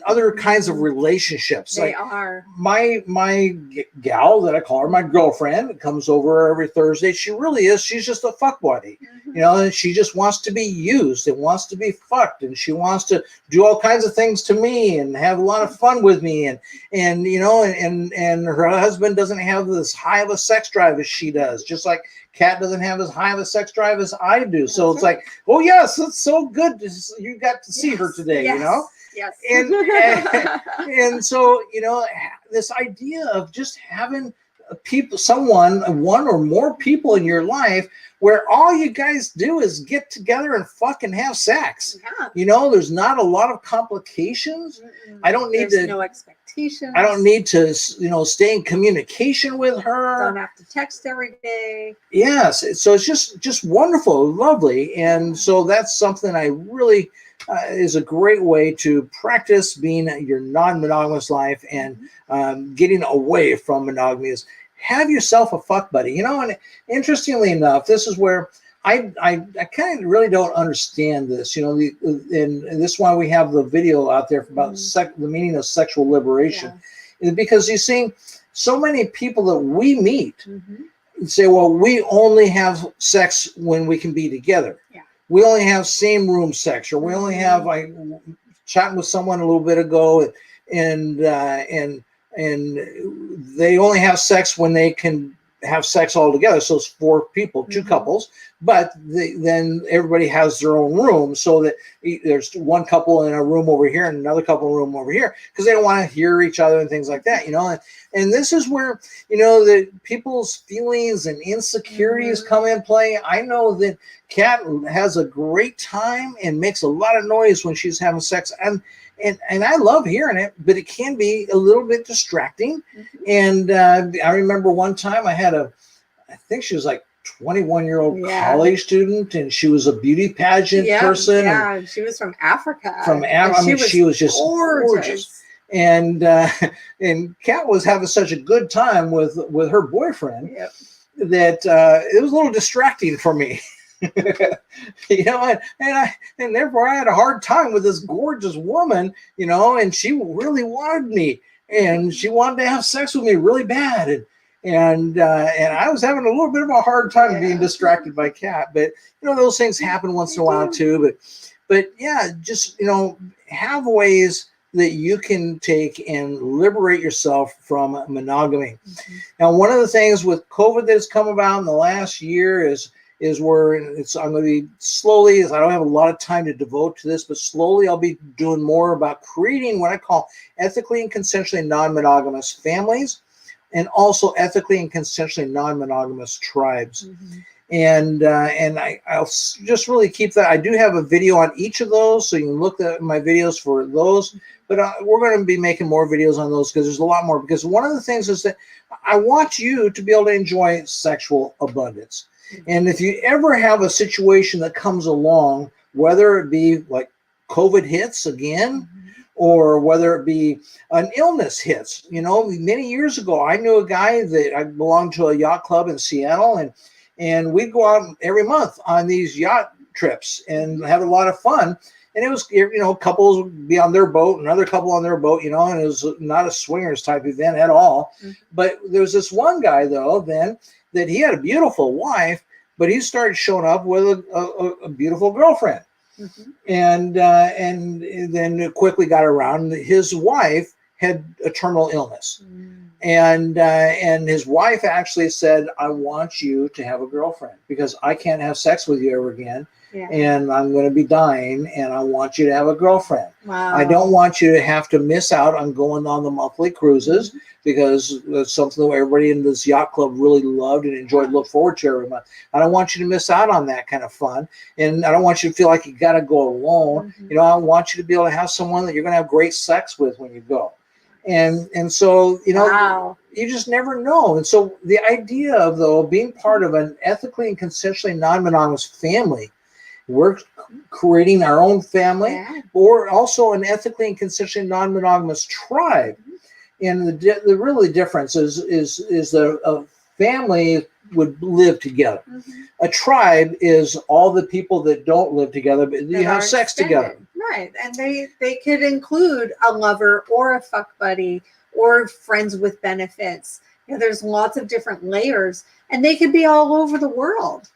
other kinds of relationships. They are. My gal that I call her my girlfriend comes over every Thursday. She really is. She's just a fuck buddy. You know, and she just wants to be used and wants to be fucked, and she wants to do all kinds of things to me and have a lot of fun with me, and you know, and her husband doesn't have this high of a sex drive as she does, just like Kat doesn't have as high of a sex drive as I do. So it's like, oh yes, it's so good you got to see her today, you know. Yes. And so, you know, this idea of just having one or more people in your life where all you guys do is get together and fucking have sex. Yeah. You know, there's not a lot of complications. I don't need There's no expectations. I don't need to, you know, stay in communication with her. Don't have to text every day. Yes. So it's just wonderful, lovely. And so that's something I really is a great way to practice being your non-monogamous life and getting away from monogamy is have yourself a fuck buddy. You know, and interestingly enough, this is where I kind of really don't understand this, you know, and this is why we have the video out there about the meaning of sexual liberation, because you see so many people that we meet say, well, we only have sex when we can be together. Yeah. We only have same room sex, or we only have, like, chatting with someone a little bit ago, and they only have sex when they can have sex all together. So it's 4 people, 2 couples, but then everybody has their own room, so that there's one couple in a room over here and another couple in a room over here, because they don't want to hear each other and things like that, you know. And this is where, you know, the people's feelings and insecurities come in play. I know that Kat has a great time and makes a lot of noise when she's having sex, and I love hearing it, but it can be a little bit distracting. And I remember one time I think she was like 21-year-old college student, and she was a beauty pageant person. Yeah, and she was from Africa. I mean, she was just gorgeous. And Kat was having such a good time with her boyfriend that it was a little distracting for me. You know, and therefore I had a hard time with this gorgeous woman, you know, and she really wanted me, and she wanted to have sex with me really bad, and I was having a little bit of a hard time being distracted by Kat. But you know, those things happen once in a while too. But yeah, just, you know, have ways that you can take and liberate yourself from monogamy. Now, one of the things with COVID that has come about in the last year is where I'm going to be slowly, as I don't have a lot of time to devote to this, but slowly I'll be doing more about creating what I call ethically and consensually non-monogamous families, and also ethically and consensually non-monogamous tribes. And I'll just really keep that. I do have a video on each of those, so you can look at my videos for those. But we're going to be making more videos on those, because there's a lot more. Because one of the things is that I want you to be able to enjoy sexual abundance. And if you ever have a situation that comes along, whether it be like COVID hits again, or whether it be an illness hits. You know, many years ago, I knew a guy that I belonged to a yacht club in Seattle, and we'd go out every month on these yacht trips and have a lot of fun. And it was, you know, couples would be on their boat, another couple on their boat, you know, and it was not a swingers type event at all. Mm-hmm. But there was this one guy, though, then that he had a beautiful wife, but he started showing up with a beautiful girlfriend. Mm-hmm. And then it quickly got around. His wife had a terminal illness. And his wife actually said, I want you to have a girlfriend because I can't have sex with you ever again. Yeah. And I'm going to be dying, and I want you to have a girlfriend. Wow. I don't want you to have to miss out on going on the monthly cruises because it's something that everybody in this yacht club really loved and enjoyed, look forward to every month. I don't want you to miss out on that kind of fun, and I don't want you to feel like you got to go alone. You know, I want you to be able to have someone that you're going to have great sex with when you go. And so, you know, you just never know. And so the idea of, though, being part of an ethically and consensually non-monogamous family, we're creating our own family, or also an ethically and consensually non-monogamous tribe. And the really difference is a family would live together. A tribe is all the people that don't live together, but you have sex together. Right. And they could include a lover or a fuck buddy or friends with benefits. You know, there's lots of different layers, and they could be all over the world.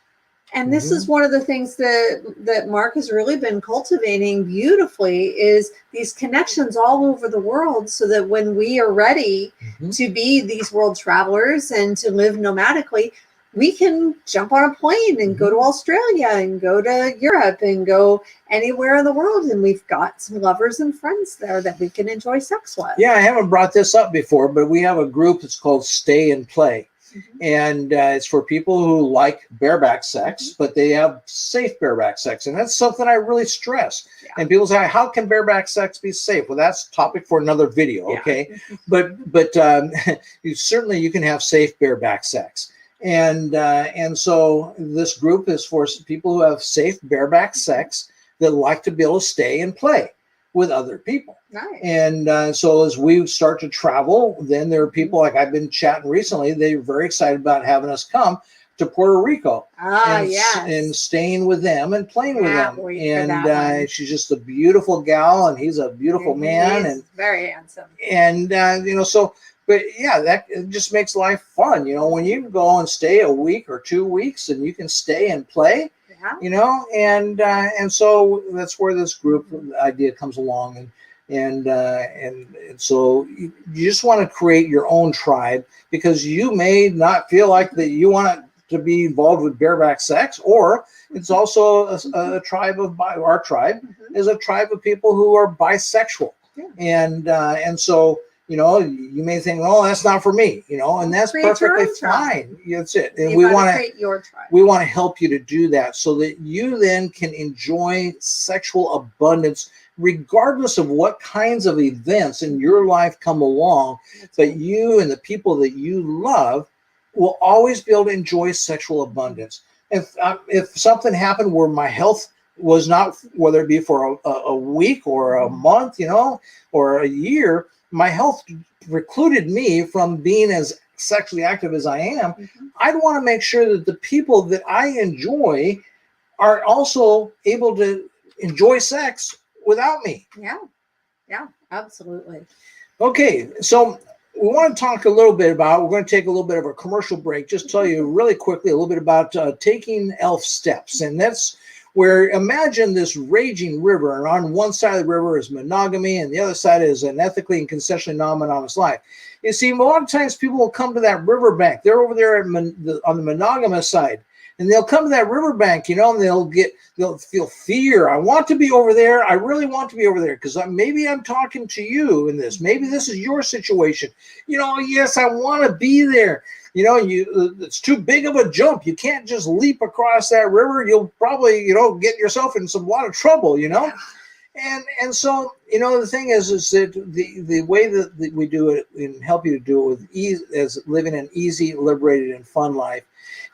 And this is one of the things that Mark has really been cultivating beautifully, is these connections all over the world, so that when we are ready to be these world travelers and to live nomadically, we can jump on a plane and go to Australia and go to Europe and go anywhere in the world. And we've got some lovers and friends there that we can enjoy sex with. Yeah, I haven't brought this up before, but we have a group that's called Stay and Play. And it's for people who like bareback sex, but they have safe bareback sex. And that's something I really stress. And people say, how can bareback sex be safe? Well, that's a topic for another video, okay? But certainly you can have safe bareback sex. And so this group is for people who have safe bareback sex that like to be able to stay and play with other people. Nice. And so as we start to travel, then there are people like I've been chatting recently. They're very excited about having us come to Puerto Rico and staying with them and playing with them. And she's just a beautiful gal, and he's a beautiful man, and very handsome. And you know, so but yeah, that it just makes life fun. You know, when you go and stay a week or 2 weeks, and you can stay and play. You know, and so that's where this group idea comes along, and so you just want to create your own tribe, because you may not feel like that you want to be involved with bareback sex, or it's also a tribe of our tribe is a tribe of people who are bisexual, and so. You know, you may think, "Oh, that's not for me," you know, and that's perfectly fine. That's it. And we want to create your tribe. We want to help you to do that, so that you then can enjoy sexual abundance, regardless of what kinds of events in your life come along. But you and the people that you love will always be able to enjoy sexual abundance. If something happened where my health was not, whether it be for a week or a month, you know, or a year, my health precluded me from being as sexually active as I am. I'd want to make sure that the people that I enjoy are also able to enjoy sex without me. Yeah, absolutely. Okay, so we want to talk a little bit about, we're going to take a little bit of a commercial break, just tell you really quickly a little bit about taking ELF steps. And that's where, imagine this raging river, and on one side of the river is monogamy, and the other side is an ethically and consensually non-monogamous life. You see, a lot of times people will come to that riverbank. They're over there on the monogamous side, and they'll come to that riverbank, you know, and they'll feel fear. I want to be over there. I really want to be over there, because maybe I'm talking to you in this. Maybe this is your situation. You know, yes, I want to be there. You know, it's too big of a jump. You can't just leap across that river. You'll probably, you know, get yourself in a lot of trouble, you know. And so, you know, the thing is that the way that we do it and help you to do it with ease, as living an easy, liberated, and fun life,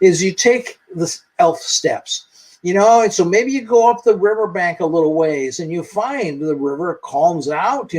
is you take the ELF steps. And so maybe you go up the riverbank a little ways and you find the river calms out,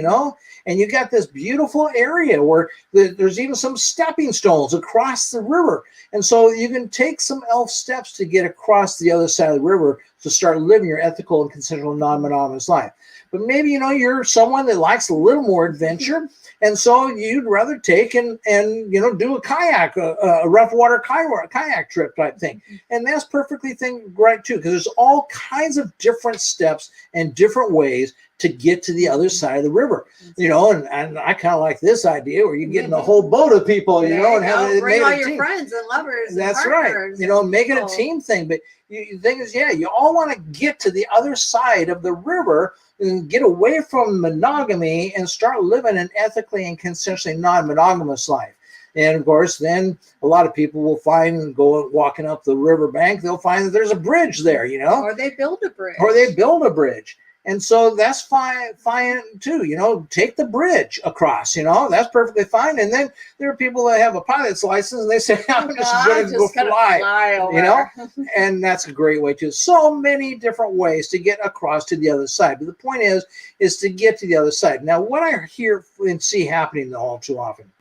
and you got this beautiful area where there's even some stepping stones across the river. And so you can take some elf steps to get across the other side of the river to start living your ethical and consensual non-monogamous life. But maybe, you're someone that likes a little more adventure. And so you'd rather take and do a kayak, a rough water kayak trip type thing. And that's perfectly right too, because there's all kinds of different steps and different ways to get to the other side of the river. And I kind of like this idea where you get in a whole boat of people, and have it bring all your friends and lovers. That's right. Make it a team thing. But the thing is, you all want to get to the other side of the river and get away from monogamy and start living an ethically and consensually non-monogamous life. And of course, then a lot of people will find, walking up the riverbank, they'll find that there's a bridge there, Or they build a bridge. And so that's fine too, take the bridge across, that's perfectly fine. And then there are people that have a pilot's license and they say, I'm just going to go fly over. And that's a great way too. So many different ways to get across to the other side. But the point is to get to the other side. Now, what I hear and see happening all too often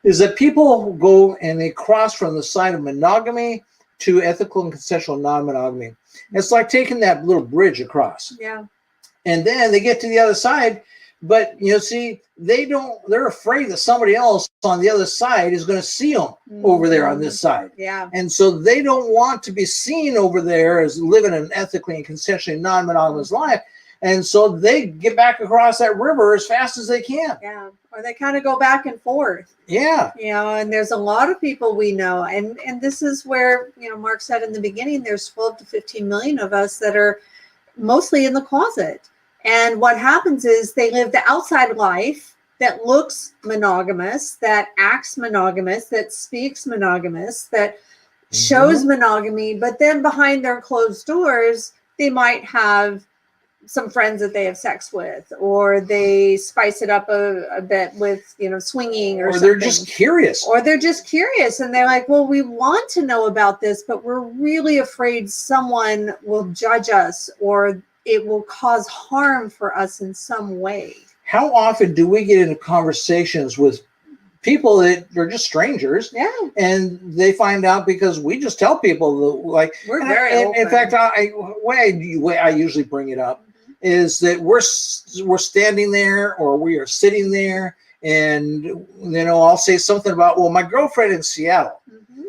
is that people go and they cross from the side of monogamy to ethical and consensual non-monogamy. It's like taking that little bridge across. Yeah. And then they get to the other side, but see, they're afraid that somebody else on the other side is going to see them over there on this side. Yeah. And so they don't want to be seen over there as living an ethically and consensually non-monogamous life. And so they get back across that river as fast as they can. Yeah. Or they kind of go back and forth. Yeah. And there's a lot of people we know. And this is where, Mark said in the beginning, there's 12 to 15 million of us that are mostly in the closet. And what happens is they live the outside life that looks monogamous, that acts monogamous, that speaks monogamous, that shows monogamy. But then behind their closed doors, they might have some friends that they have sex with, or they spice it up a bit with, swinging or something. They're just curious. And they're like, well, we want to know about this, but we're really afraid someone will judge us or it will cause harm for us in some way. How often do we get into conversations with people that are just strangers? Yeah. And they find out because we just tell people we're very open. In fact, the way I usually bring it up is that we're standing there or we are sitting there, and I'll say something about, well, my girlfriend in Seattle,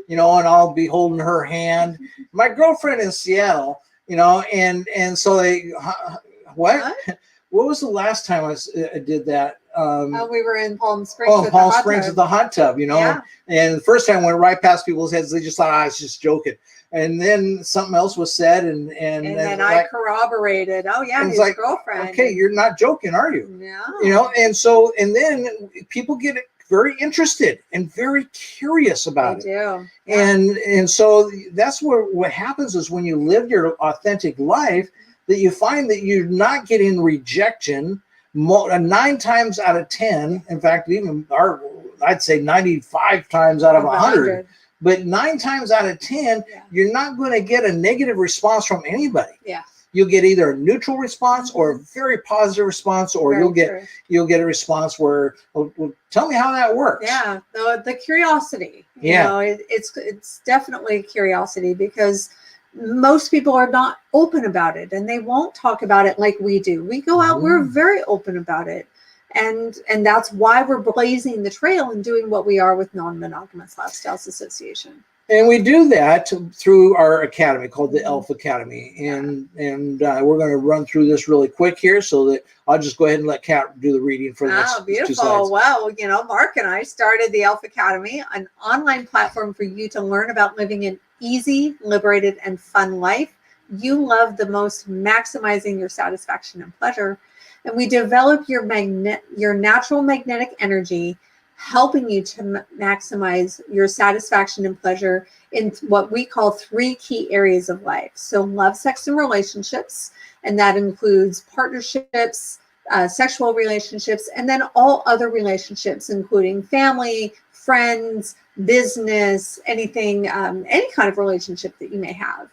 and I'll be holding her hand, my girlfriend in Seattle, and so they, what was the last time I did that? We were in Palm Springs. Oh, Palm Springs at the hot tub, Yeah. And the first time I went right past people's heads, they just thought I was just joking. And then something else was said, and then I corroborated. Oh yeah, his girlfriend. Okay, you're not joking, are you? Yeah. And then people get very interested and very curious about it. They do. Yeah. And so that's what happens is when you live your authentic life, that you find that you're not getting rejection 9 times out of 10. In fact, I'd say 95 times out of 100. But 9 times out of 10, you're not going to get a negative response from anybody. Yeah. You'll get either a neutral response or a very positive response, or you'll get a response where, well, tell me how that works. Yeah, the curiosity. It's definitely curiosity, because most people are not open about it, and they won't talk about it like we do. We go out, we're very open about it. And that's why we're blazing the trail and doing what we are with Non-Monogamous Lifestyles Association. And we do that through our academy called the ELF Academy. And we're going to run through this really quick here, so that I'll just go ahead and let Kat do the reading for this. Oh, beautiful. Well, Mark and I started the ELF Academy, an online platform for you to learn about living an easy, liberated, and fun life you love the most, maximizing your satisfaction and pleasure. And we develop your natural magnetic energy, helping you to maximize your satisfaction and pleasure in what we call 3 key areas of life. So love, sex, and relationships. And that includes partnerships, sexual relationships, and then all other relationships, including family, friends, business, anything, any kind of relationship that you may have.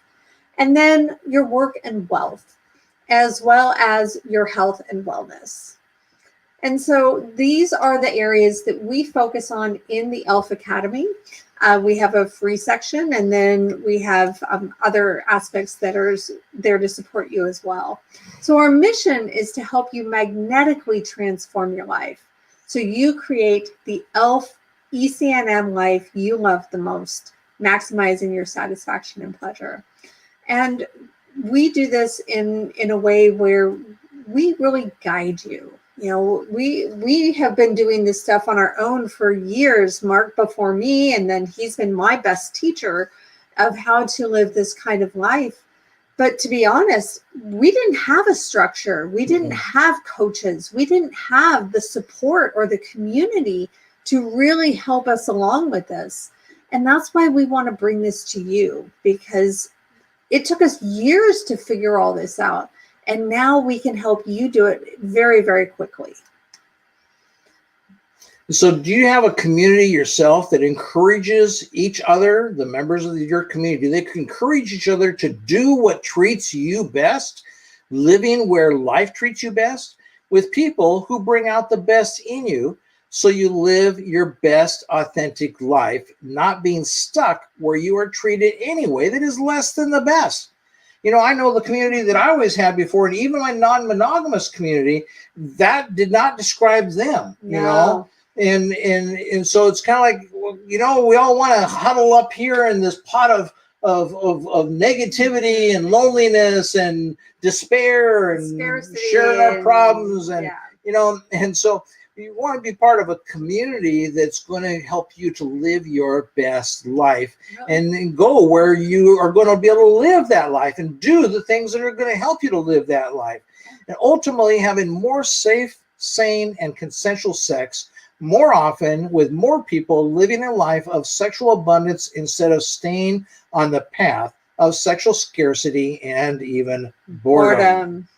And then your work and wealth, as well as your health and wellness. And so these are the areas that we focus on in the ELF Academy. We have a free section, and then we have other aspects that are there to support you as well. So our mission is to help you magnetically transform your life, so you create the ELF ECNM life you love the most, maximizing your satisfaction and pleasure. And we do this in a way where we really guide you. You know, we have been doing this stuff on our own for years, Mark before me, and then he's been my best teacher of how to live this kind of life. But to be honest, we didn't have a structure. We didn't have coaches. We didn't have the support or the community to really help us along with this. And that's why we want to bring this to you, because it took us years to figure all this out. And now we can help you do it very, very quickly. So do you have a community yourself that encourages each other, the members of your community? Do they encourage each other to do what treats you best, living where life treats you best, with people who bring out the best in you, so you live your best authentic life, not being stuck where you are treated anyway that is less than the best? You know, I know the community that I always had before, and even my non-monogamous community, that did not describe them, you know? And so it's kind of like, well, you know, we all want to huddle up here in this pot of negativity and loneliness and despair and sharing our problems and, you know, and so you want to be part of a community that's going to help you to live your best life and go where you are going to be able to live that life and do the things that are going to help you to live that life. And ultimately having more safe, sane, and consensual sex more often with more people living a life of sexual abundance instead of staying on the path of sexual scarcity and even boredom.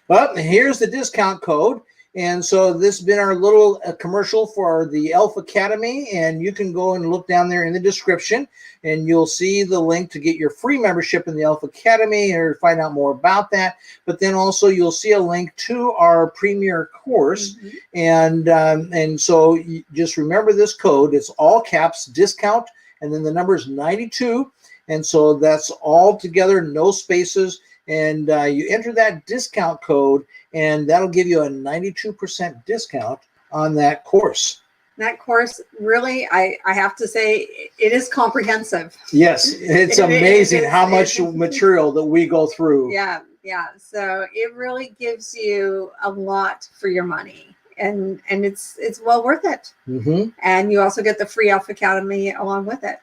But here's the discount code. And so this has been our little commercial for the ELF Academy, and you can go and look down there in the description and you'll see the link to get your free membership in the ELF Academy or find out more about that. But then also you'll see a link to our premier course. And so you just remember this code. It's all caps, discount, and then the number is 92. And so that's all together, no spaces. And you enter that discount code, and that'll give you a 92% discount on that course. That course, really, I have to say, it is comprehensive. Yes, it's amazing how much material that we go through. Yeah. So it really gives you a lot for your money, and it's well worth it. And you also get the free ELF Academy along with it.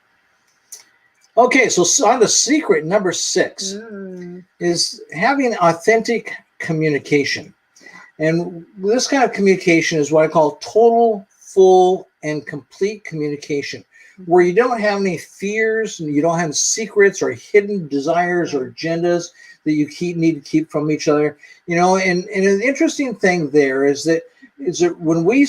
Okay, so on to secret number 6 is having authentic communication. And this kind of communication is what I call total, full, and complete communication, where you don't have any fears and you don't have secrets or hidden desires or agendas that you need to keep from each other. You know, and an interesting thing there is that when we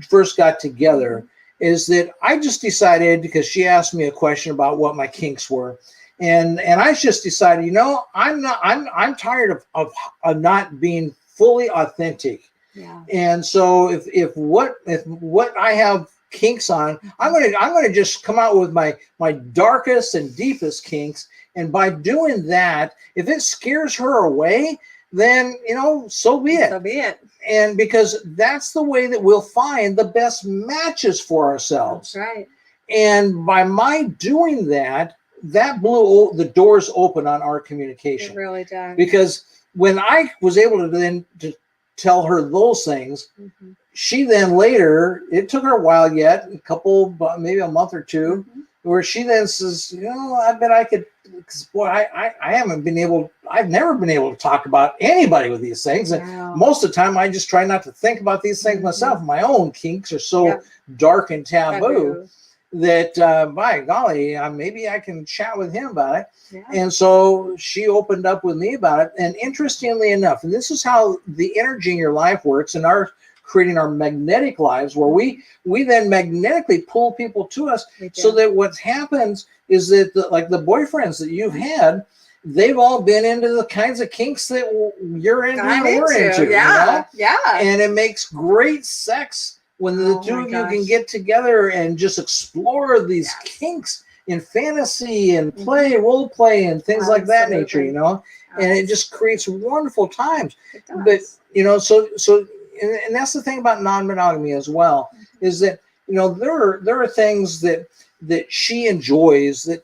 first got together, is that I just decided, because she asked me a question about what my kinks were, and I just decided, you know, I'm tired of not being fully authentic. And so if what I have kinks on, I'm gonna just come out with my darkest and deepest kinks, and by doing that, if it scares her away, then, you know, so be it. So be it. And because that's the way that we'll find the best matches for ourselves. That's right. And by my doing that, that blew the doors open on our communication. It really does. Because when I was able to then to tell her those things, she then later, it took her a while yet, maybe a month or two, where she then says, you know, I bet I could, because boy, I've never been able to talk about anybody with these things. And most of the time I just try not to think about these things myself. My own kinks are so dark and taboo that by golly, maybe I can chat with him about it. And so she opened up with me about it. And interestingly enough, and this is how the energy in your life works, and creating our magnetic lives, where we then magnetically pull people to us, so that what happens is that like the boyfriends that you've had, they've all been into the kinds of kinks that you're into and we're into. Yeah, yeah. And it makes great sex when the two of you can get together and just explore these kinks in fantasy and play, role play, and things like that nature, and it just creates wonderful times. But and that's the thing about non-monogamy as well, is that there are things that she enjoys that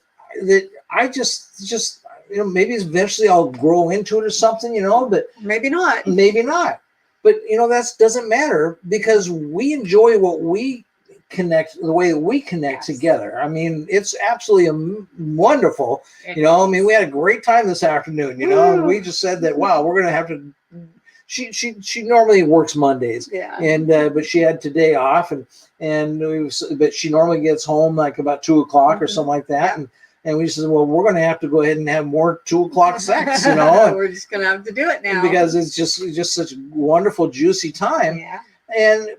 I just maybe eventually I'll grow into it or something, but maybe not. But that doesn't matter, because we enjoy what we connect, the way that we connect together. I mean, it's absolutely wonderful. We had a great time this afternoon, and we just said that, wow, we're going to have to. She normally works Mondays, and but she had today off, but she normally gets home like about 2:00 or something like that, and we said, well, we're going to have to go ahead and have more 2:00 sex, We're just going to have to do it now, because it's just such a wonderful, juicy time. And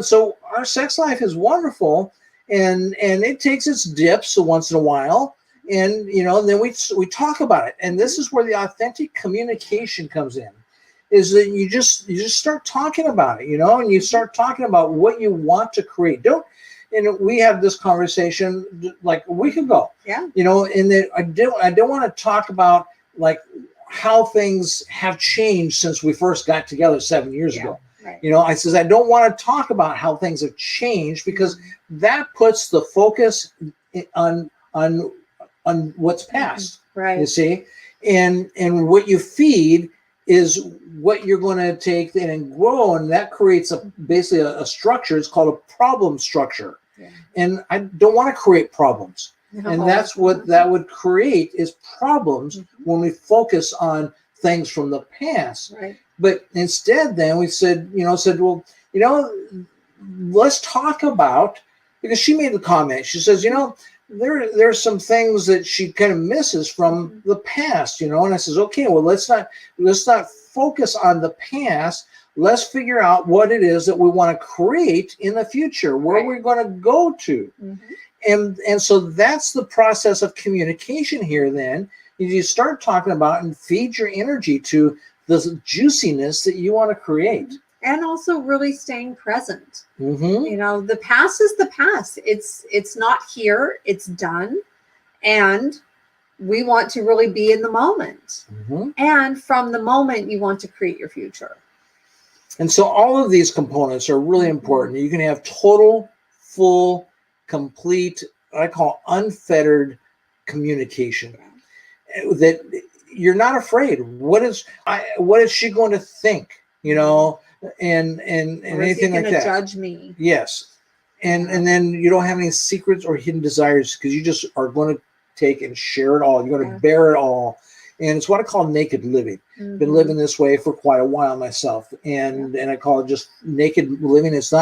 so our sex life is wonderful, and it takes its dips once in a while, and then we talk about it, and this is where the authentic communication comes in. Is that you just start talking about it, and you start talking about what you want to create. We had this conversation like a week ago. And that I don't want to talk about like how things have changed since we first got together 7 years ago. I says I don't want to talk about how things have changed, because that puts the focus on what's past. You see, and what you feed is what you're going to take and grow, and that creates basically a structure. It's called a problem structure, and I don't want to create problems, and that's what that would create, is problems when we focus on things from the past. But instead, then we said, well, let's talk about, because she made the comment. She says, there's some things that she kind of misses from the past, and I says, okay, well, let's not focus on the past. Let's figure out what it is that we want to create in the future, where we're going to go to. And so that's the process of communication here. Then you start talking about and feed your energy to the juiciness that you want to create. And also really staying present. The past is the past. It's not here. It's done. And we want to really be in the moment. And from the moment, you want to create your future. And so all of these components are really important. You can have total, full, complete, I call unfettered communication. That you're not afraid. What is she going to think? And anything like that. Judge me. Yes. And then you don't have any secrets or hidden desires, because you just are going to take and share it all. You're going to bear it all. And it's what I call naked living. Been living this way for quite a while myself. And I call it just naked living. It's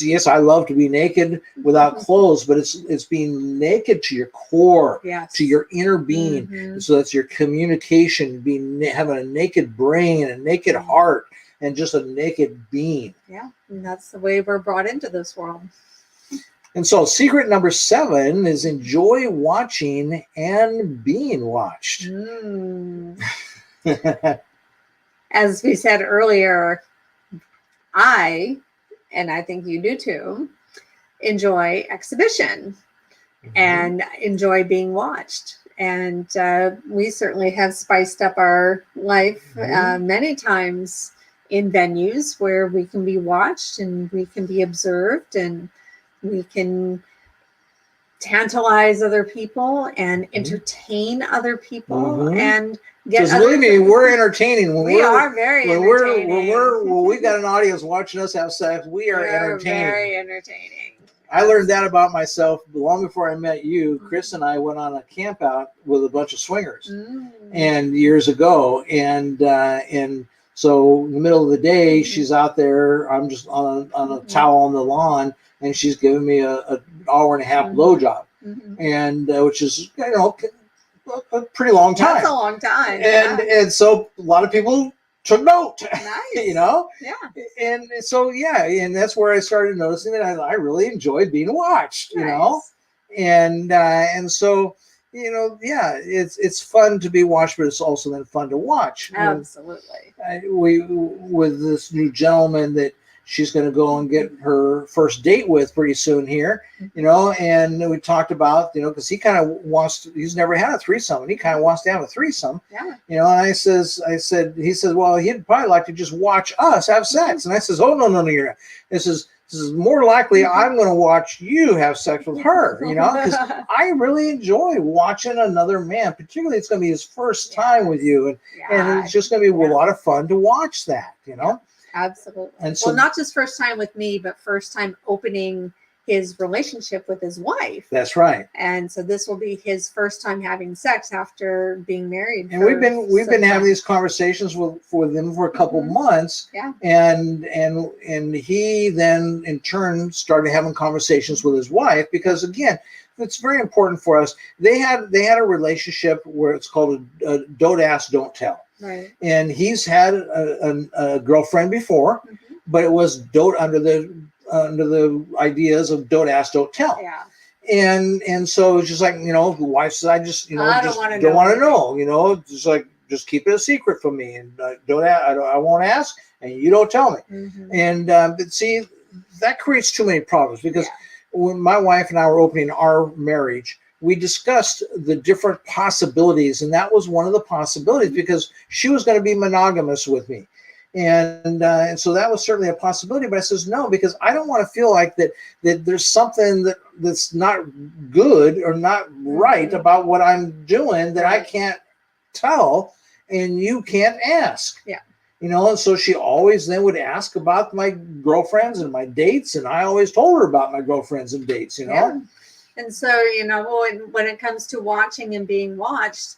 yes, I love to be naked without clothes, but it's being naked to your core, to your inner being. So that's your communication, having a naked brain, a naked heart, and just a naked being. And that's the way we're brought into this world. And so secret number 7 is enjoy watching and being watched. As we said earlier, and I think you do too, enjoy exhibition and enjoy being watched. And we certainly have spiced up our life many times in venues where we can be watched and we can be observed, and we can tantalize other people and entertain other people and get. Believe me, we're entertaining. When we are very entertaining. When we've got an audience watching us have sex, we are entertaining. Very entertaining. I learned that about myself long before I met you. Chris and I went on a camp out with a bunch of swingers, and years ago, and so in the middle of the day, she's out there. I'm just on a towel on the lawn, and she's giving me an hour and a half blowjob, and which is a pretty long time. That's a long time. And so a lot of people took note. Nice. And so and that's where I started noticing that I really enjoyed being watched. And so, yeah, it's fun to be watched, but it's also then fun to watch. Absolutely. We with this new gentleman that she's going to go and get her first date with pretty soon here, and we talked about, because he kind of he's never had a threesome, and he kind of wants to have a threesome. Yeah. And he said, well, he'd probably like to just watch us have sex. And I says, oh, no, you're not. This is more likely I'm going to watch you have sex with her, because I really enjoy watching another man, particularly it's going to be his first time with you. And it's just going to be a lot of fun to watch that, Absolutely. And so, not just first time with me, but first time opening his relationship with his wife. That's right. And so this will be his first time having sex after being married. And we've been having these conversations with them for a couple months. Yeah. And he then in turn started having conversations with his wife, because again, it's very important for us. They had a relationship where it's called a don't ask, don't tell. Right. And he's had a girlfriend before, but it was under the ideas of don't ask, don't tell. Yeah. And so it's just like, the wife says, I just, I don't want to know, just keep it a secret from me, and I won't ask, and you don't tell me. And but see, that creates too many problems, because when my wife and I were opening our marriage, we discussed the different possibilities, and that was one of the possibilities, because she was going to be monogamous with me. And so that was certainly a possibility, but I says no, because I don't want to feel like that there's something that's not good or not right about what I'm doing that I can't tell and you can't ask. Yeah. And so she always then would ask about my girlfriends and my dates, and I always told her about my girlfriends and dates, Yeah. And so, when it comes to watching and being watched,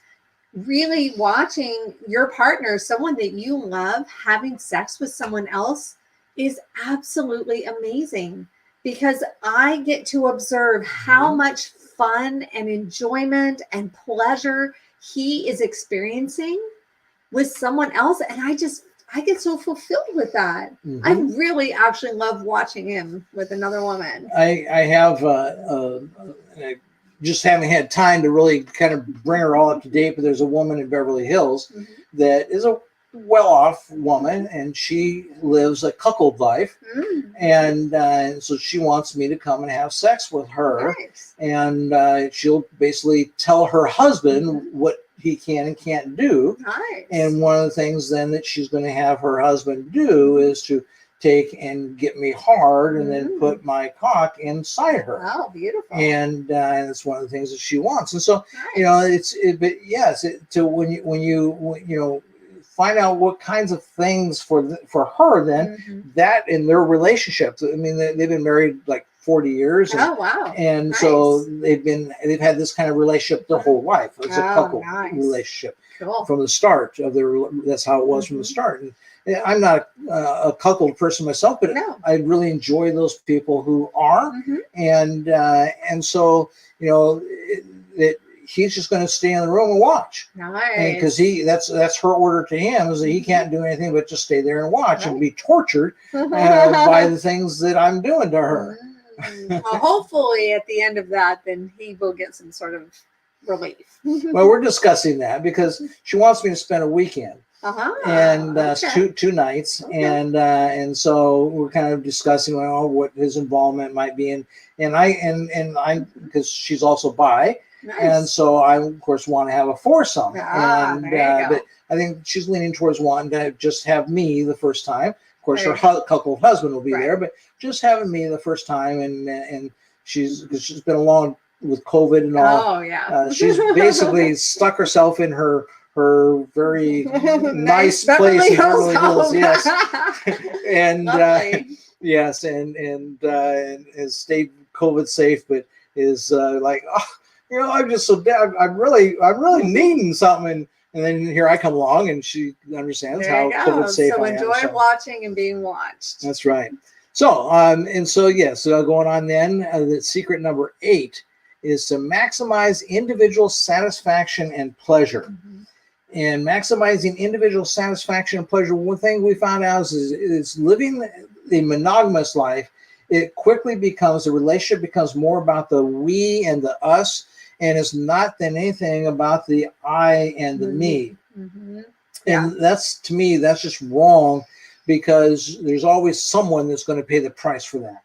really watching your partner, someone that you love, having sex with someone else is absolutely amazing, because I get to observe how much fun and enjoyment and pleasure he is experiencing with someone else. And I get so fulfilled with that. I really actually love watching him with another woman. I have just haven't had time to really kind of bring her all up to date, but there's a woman in Beverly Hills that is a well-off woman, and she lives a cuckold life, and so she wants me to come and have sex with her. Nice. And she'll basically tell her husband what he can and can't do. Nice. And one of the things then that she's going to have her husband do is to take and get me hard and then put my cock inside her. Oh, beautiful. And it's one of the things that she wants. And so, but yes, when you find out what kinds of things for her, then that in their relationship, I mean, they've been married like 40 years. Oh, wow. And so they've had this kind of relationship their whole life. It's a couple relationship from the start of that's how it was from the start. And I'm not a cuckold person myself, but I really enjoy those people who are. And so, he's just going to stay in the room and watch. Nice. Because that's her order to him, is that he can't do anything but just stay there and watch and be tortured by the things that I'm doing to her. Well, hopefully at the end of that, then he will get some sort of relief. Well, we're discussing that because she wants me to spend a weekend. And two nights, and so we're kind of discussing what his involvement might be in, and I because she's also bi, and so I of course want to have a foursome, but I think she's leaning towards wanting to just have me the first time. Of course, her cuckold husband will be there, but just having me the first time, and she's been along with COVID and all. Oh yeah, she's basically stuck herself in her very nice place in Beverly Hills, yes, and yes, and has stayed COVID safe, but is like, I'm just so down. I'm really needing something, and then here I come along, and she understands how COVID safe I am. So enjoy watching and being watched. That's right. So going on then, the secret number 8 is to maximize individual satisfaction and pleasure. And maximizing individual satisfaction and pleasure, one thing we found out is living the monogamous life it quickly becomes, the relationship becomes more about the we and the us, and it's not then anything about the I and the me. And that's, to me, that's just wrong, because there's always someone that's going to pay the price for that.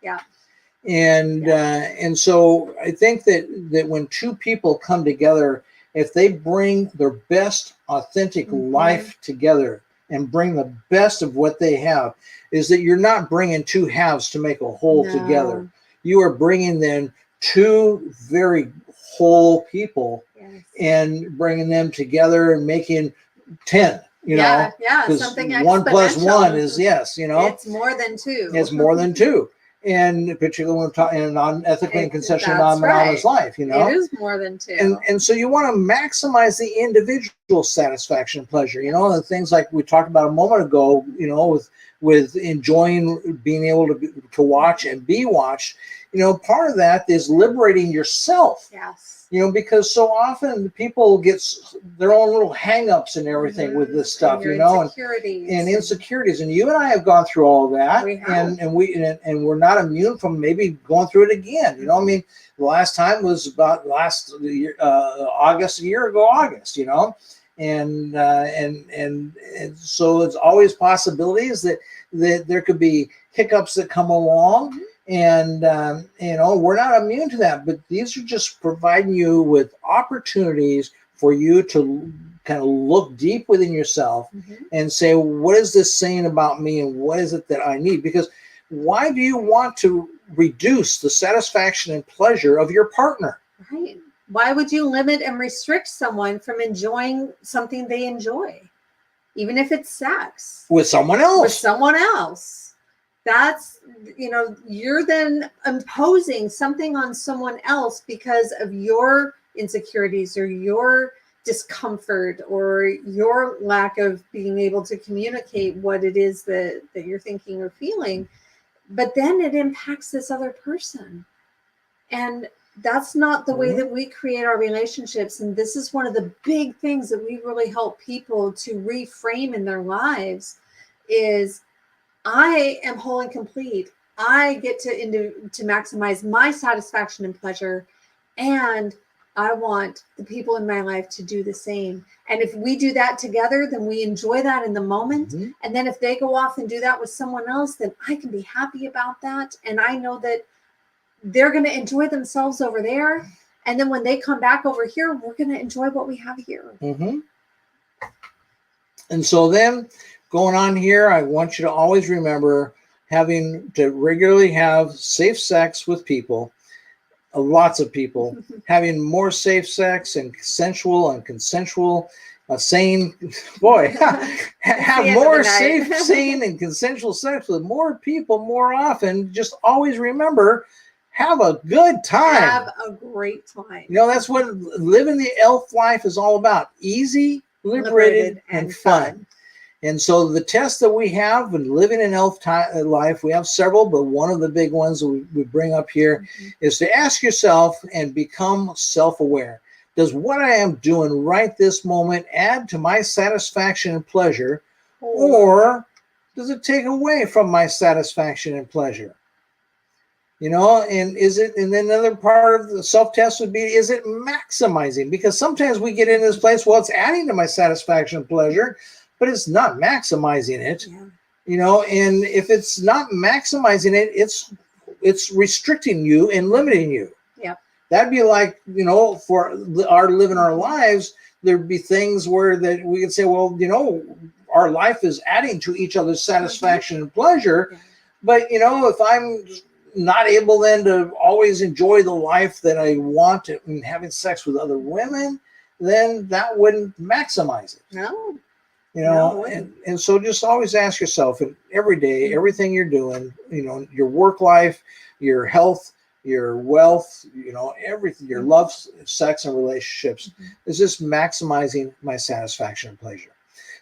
And so I think that when two people come together, if they bring their best authentic life together and bring the best of what they have, is that you're not bringing two halves to make a whole together. You are bringing then two very whole people and bringing them together and making 10. You know, something 1 + 1 is it's more than two. It's more than two, and particularly when we're talking in a non-ethically and consensual non-monogamous life, it is more than two. And so you want to maximize the individual satisfaction and pleasure. The things like we talked about a moment ago. With enjoying being able to watch and be watched. Part of that is liberating yourself. Because so often people get their own little hang-ups and everything with this stuff, and insecurities. And you and I have gone through all of that, and we're not immune from maybe going through it again. The last time was about last year, August, a year ago, August. And so it's always possibilities that there could be hiccups that come along. And, we're not immune to that, but these are just providing you with opportunities for you to kind of look deep within yourself and say, what is this saying about me? And what is it that I need? Because why do you want to reduce the satisfaction and pleasure of your partner? Right. Why would you limit and restrict someone from enjoying something they enjoy? Even if it's sex. With someone else. With someone else. That's, you're then imposing something on someone else because of your insecurities or your discomfort or your lack of being able to communicate what it is that you're thinking or feeling. But then it impacts this other person. And that's not the way that we create our relationships. And this is one of the big things that we really help people to reframe in their lives is, I am whole and complete. I get to maximize my satisfaction and pleasure, and I want the people in my life to do the same. And if we do that together, then we enjoy that in the moment. And then if they go off and do that with someone else, then I can be happy about that. And I know that they're going to enjoy themselves over there. And then when they come back over here, we're going to enjoy what we have here. And so then, going on here, I want you to always remember having to regularly have safe sex with people, lots of people, having more safe sex and consensual, sane, have more safe, sane, and consensual sex with more people more often. Just always remember, have a good time. Have a great time. That's what living the elf life is all about. Liberated, and fun. And so the test that we have in living an elf life, we have several, but one of the big ones that we bring up here is to ask yourself and become self-aware. Does what I am doing right this moment add to my satisfaction and pleasure, or does it take away from my satisfaction and pleasure? And and then another part of the self-test would be, is it maximizing? Because sometimes we get in this place, well, it's adding to my satisfaction and pleasure, but it's not maximizing it, and if it's not maximizing it, it's restricting you and limiting you. That'd be like, for living our lives, there'd be things where that we could say, well, our life is adding to each other's satisfaction and pleasure. But, if I'm not able then to always enjoy the life that I want and having sex with other women, then that wouldn't maximize it. No. And so just always ask yourself every day, everything you're doing, your work life, your health, your wealth, everything, your love, sex, and relationships, is this maximizing my satisfaction and pleasure?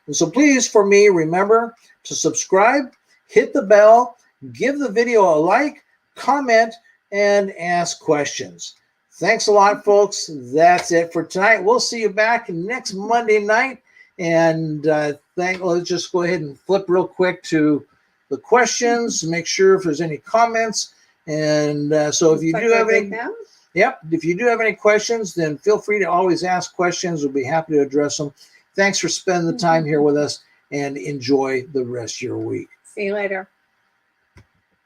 And so please, for me, remember to subscribe, hit the bell, give the video a like, comment, and ask questions. Thanks a lot, folks. That's it for tonight. We'll see you back next Monday night. And let's just go ahead and flip real quick to the questions, make sure if there's any comments. And so if you Looks do like have we're any, good now. yep, if you do have any questions, then feel free to always ask questions. We'll be happy to address them. Thanks for spending the time here with us, and enjoy the rest of your week. See you later.